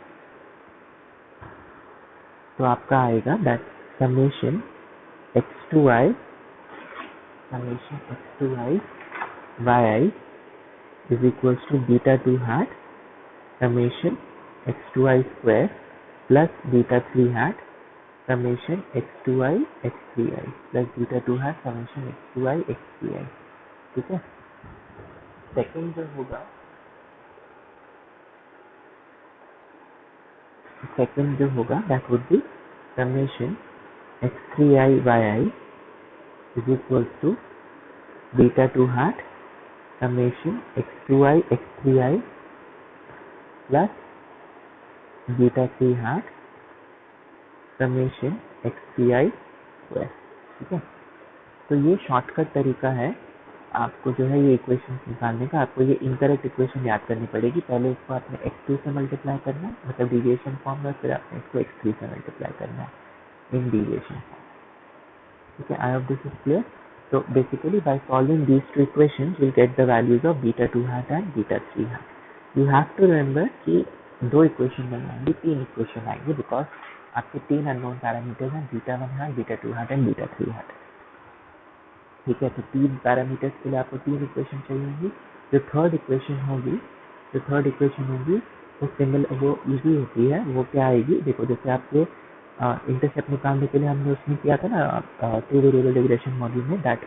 तो आपका आएगा that summation x2i yi is equals to beta 2 hat summation x2i square plus beta 3 hat summation x2i x3i plus beta 2 hat summation x2i x3i. ठीक है, सेकेंड जो होगा that would be summation x3i yi is equals to beta 2 hat summation x2i x3i plus beta 3 hat summation x3i square। ठीक है, तो ये shortcut तरीका है आपको जो है ये इक्वेशन निकालने का। आपको ये इनकरेक्ट इक्वेशन याद करनी पड़ेगी। पहले इसको आपने x2 से मल्टीप्लाई करना है, मतलब डिविएशन फॉर्म में, फिर आपने इसको x3 से मल्टीप्लाई करना है इन डिविएशन फॉर्म। ठीक है, I hope this is clear. So basically by solving these two equations we'll get the values of beta 2 hat and beta 3 hat. You have to remember कि दो इक्वेशन नहीं आएंगे, तीन इक्वेशन आएंगे, बिकॉज आपके तीन अननोन पैरामीटर्स हैं, beta 1 hat, beta 2 hat and beta 3 hat. ठीक है, तो तीन पैरामीटर्स के लिए आपको तीन इक्वेशन चाहिए होगी। जो थर्ड इक्वेशन होगी वो इजी होती है। वो क्या आएगी, देखो जैसे आपके इंटरसेप्ट निकालने के लिए हमने उसमें किया था ना टू वेरिएबल रिग्रेशन मॉड्यूल में, that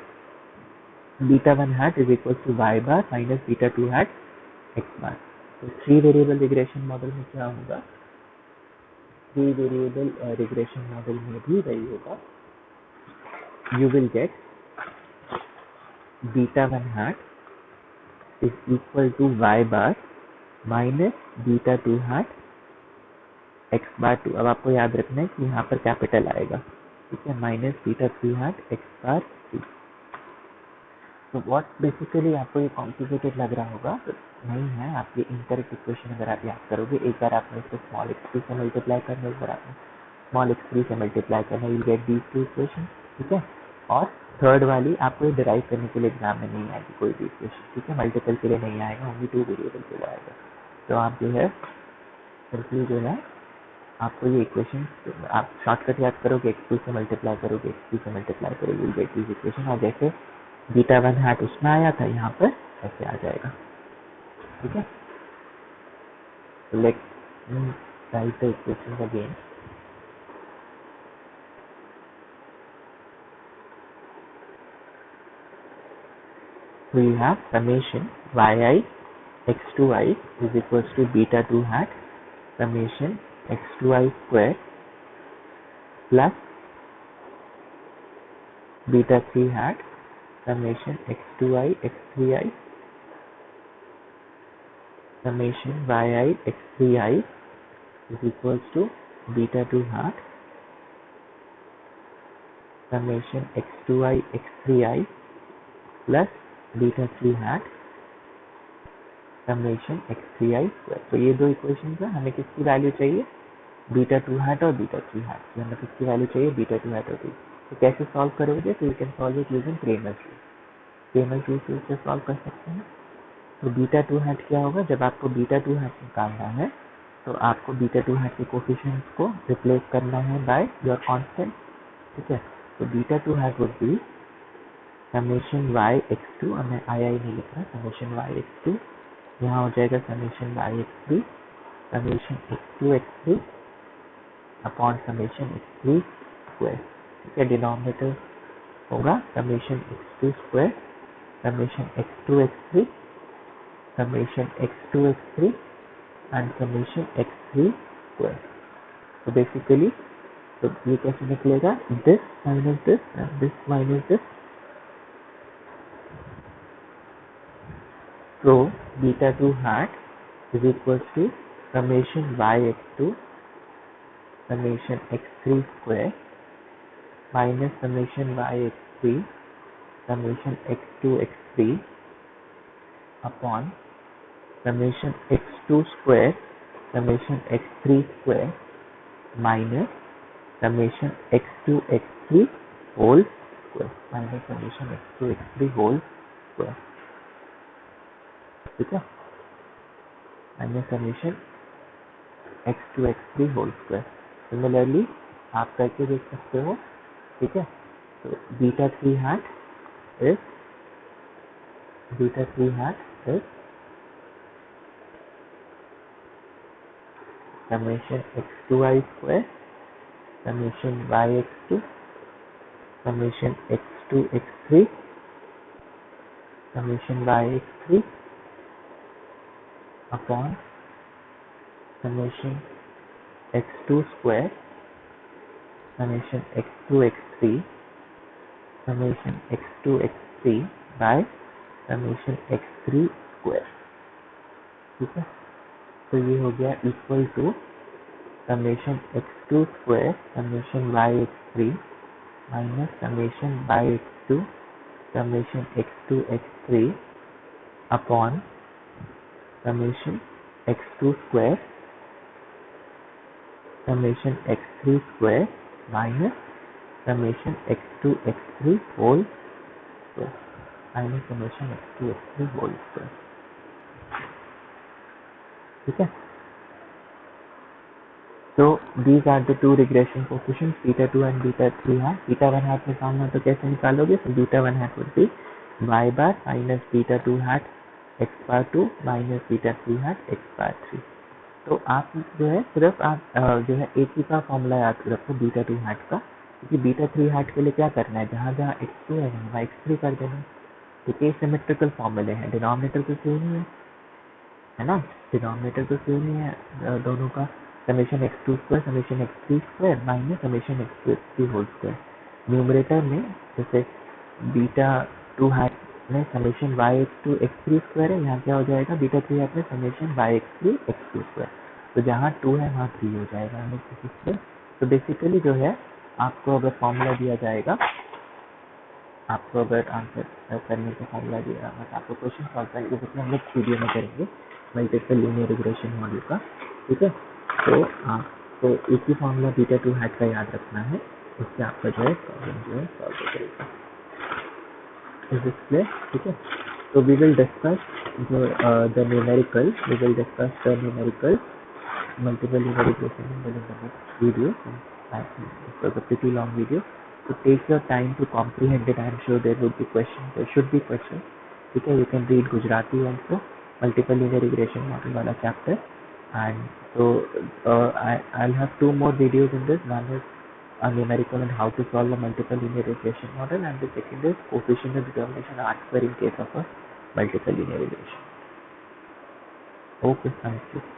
beta 1 hat is equal to Y bar minus beta 2 hat X bar. तो थ्री वेरिएबल रिग्रेशन मॉडल में क्या होगा, थ्री वेरिएबल रिग्रेशन मॉडल में भी वही होगा। You will get beta 1 hat is equal to Y bar minus beta 2 hat X bar 2। अब आपको याद रखना है कि यहाँ पर कैपिटल आएगा। ठीक है, minus beta 3 hat X bar 2। तो व्हाट बेसिकली आपको ये कॉम्प्लिकेटेड लग रहा होगा, तो नहीं है। आपकी इनकरेक्ट इक्वेशन अगर आप याद करोगे, एक बार आपने इसको स्मॉल x2 से मल्टीप्लाई करना, एक बार आपने स्मॉल x3 से मल्टीप्लाई करना, you get these two equation. ठीक है, और थर्ड वाली आपको ये डिराइव करने के लिए एग्जाम में नहीं आएगी कोई भी इक्वेशन। ठीक है, मल्टीपल के लिए नहीं आएगा, ओनली टू वेरिएबल के लिए आएगा। तो आप जो है सिंपली जो है आपको ये इक्वेशन आप शॉर्टकट याद करोगे, x2 से मल्टीप्लाई करोगे, x3 से मल्टीप्लाई करोगे, यू गेट दीज इक्वेशन। और जैसे बीटा 1 हैट उसमें आया था, यहाँ पर ऐसे आ जाएगा। ठीक है, let's write the equation again. So you have summation yi x2i is equals to beta 2 hat summation x2i square plus beta 3 hat summation x2i x3i summation yi x3i is equals to beta 2 hat summation x2i x3i plus beta 3 hat summation x3i square। तो ये दो equation है, हमें किसकी value चाहिए, beta 2 hat और beta 3 hat की हमें किसकी वैल्यू चाहिए, बीटा 2 हैट और 2। तो कैसे सॉल्व करोगे, तो you can solve it using Cramer's rule. Cramer's rule से इसे सॉल्व कर सकते हैं। तो बीटा 2 हैट क्या होगा, जब आपको बीटा 2 हैट निकालना है तो आपको बीटा 2 हैट के कोफिशिएंट्स को रिप्लेस करना है बाय योर कांस्टेंट। ठीक है, तो beta 2 hat would be summation y x2, और मैं आई नहीं लिख रहा, समेशन y x2, यहाँ हो जाएगा summation y x3 summation x2 x3 upon summation x3 square. ठीक है, डिनोमिनेटर होगा summation x2 square summation x2 x3 summation x2 x3 and summation x3 square. तो बेसिकली तो ये कैसे निकलेगा, this minus this and this minus this. So beta 2 hat is equals to summation y x2 summation x3 square minus summation y x3 summation x2 x3 upon summation x2 square summation x3 square minus summation x2 x3 whole square minus summation x2 x3 whole square। ठीक है, minus summation x2 x3 whole square. Similarly आप करके देख सकते हो। ठीक है, तो beta 3 hat is summation x2i square summation y x2 summation x2 x3 summation y x3 upon summation x2 square summation x2 x3 summation x2 x3 by summation x3 square. ठीक है, तो ये हो गया equal to summation x2 square summation y(x3) minus summation y(x2) summation x2 x3 upon summation x2 square summation x3 square minus summation x2 x3 whole square minus summation x2 x3 whole square. ठीक है, so these are the two regression coefficients beta 2 and beta 3 है। beta 1 hat निकालना तो कैसे निकालोगे? So beta 1 hat would be y bar minus beta 2 hat x bar 2 minus beta 3 hat x bar 3। तो आप जो है सिर्फ आप जो है एक ही का फॉर्मूला याद रखो बीटा 2 हैट का, क्योंकि बीटा 3 हैट के लिए क्या करना है, जहाँ जहाँ x2 है वहाँ x3 कर देना। ठीक है, सिमेट्रिकल फॉर्मूले हैं, डिनोमिनेटर तो सेम ही है ना, डिनोमिनेटर तो सेम ही है दोनों का, summation x2 square summation x3 square minus summation x2 x3 whole square. Numerator में जैसे बीटा 2 हैट में समेशन y(x2) x3 स्क्वायर है, यहाँ क्या हो जाएगा, बीटा 3 हैट में समेशन y(x3) x2 स्क्वायर। तो जहाँ 2 है वहाँ 3 हो जाएगा। तो बेसिकली जो है आपको अगर फॉर्मूला दिया जाएगा, आपको अगर आंसर करने का फॉर्मूला दिया जाएगा, आपको क्वेश्चन सॉल्व करने जैसे हम लोग वीडियो में करेंगे मल्टीपल लीनियर रिग्रेशन मॉडल का। ठीक है, तो आपको एक ही फॉर्मूला बीटा 2 हैट का याद रखना है, उससे आपका जो है प्रॉब्लम जो है सॉल्व हो जाएगा। Is this clear? ठीक है, तो we will discuss the numerical, we will discuss the numerical multiple linear regression in the next video. It was a pretty long video, so take your time to comprehend it. I am sure there would be questions, there should be questions. Okay, you can read Gujarati also, multiple linear regression model wala chapter, and so I'll have 2 more videos in this. One is a numerical and how to solve a multiple linear regression model, and the second is coefficient of determination R square in case of a multiple linear regression. Okay, thank you.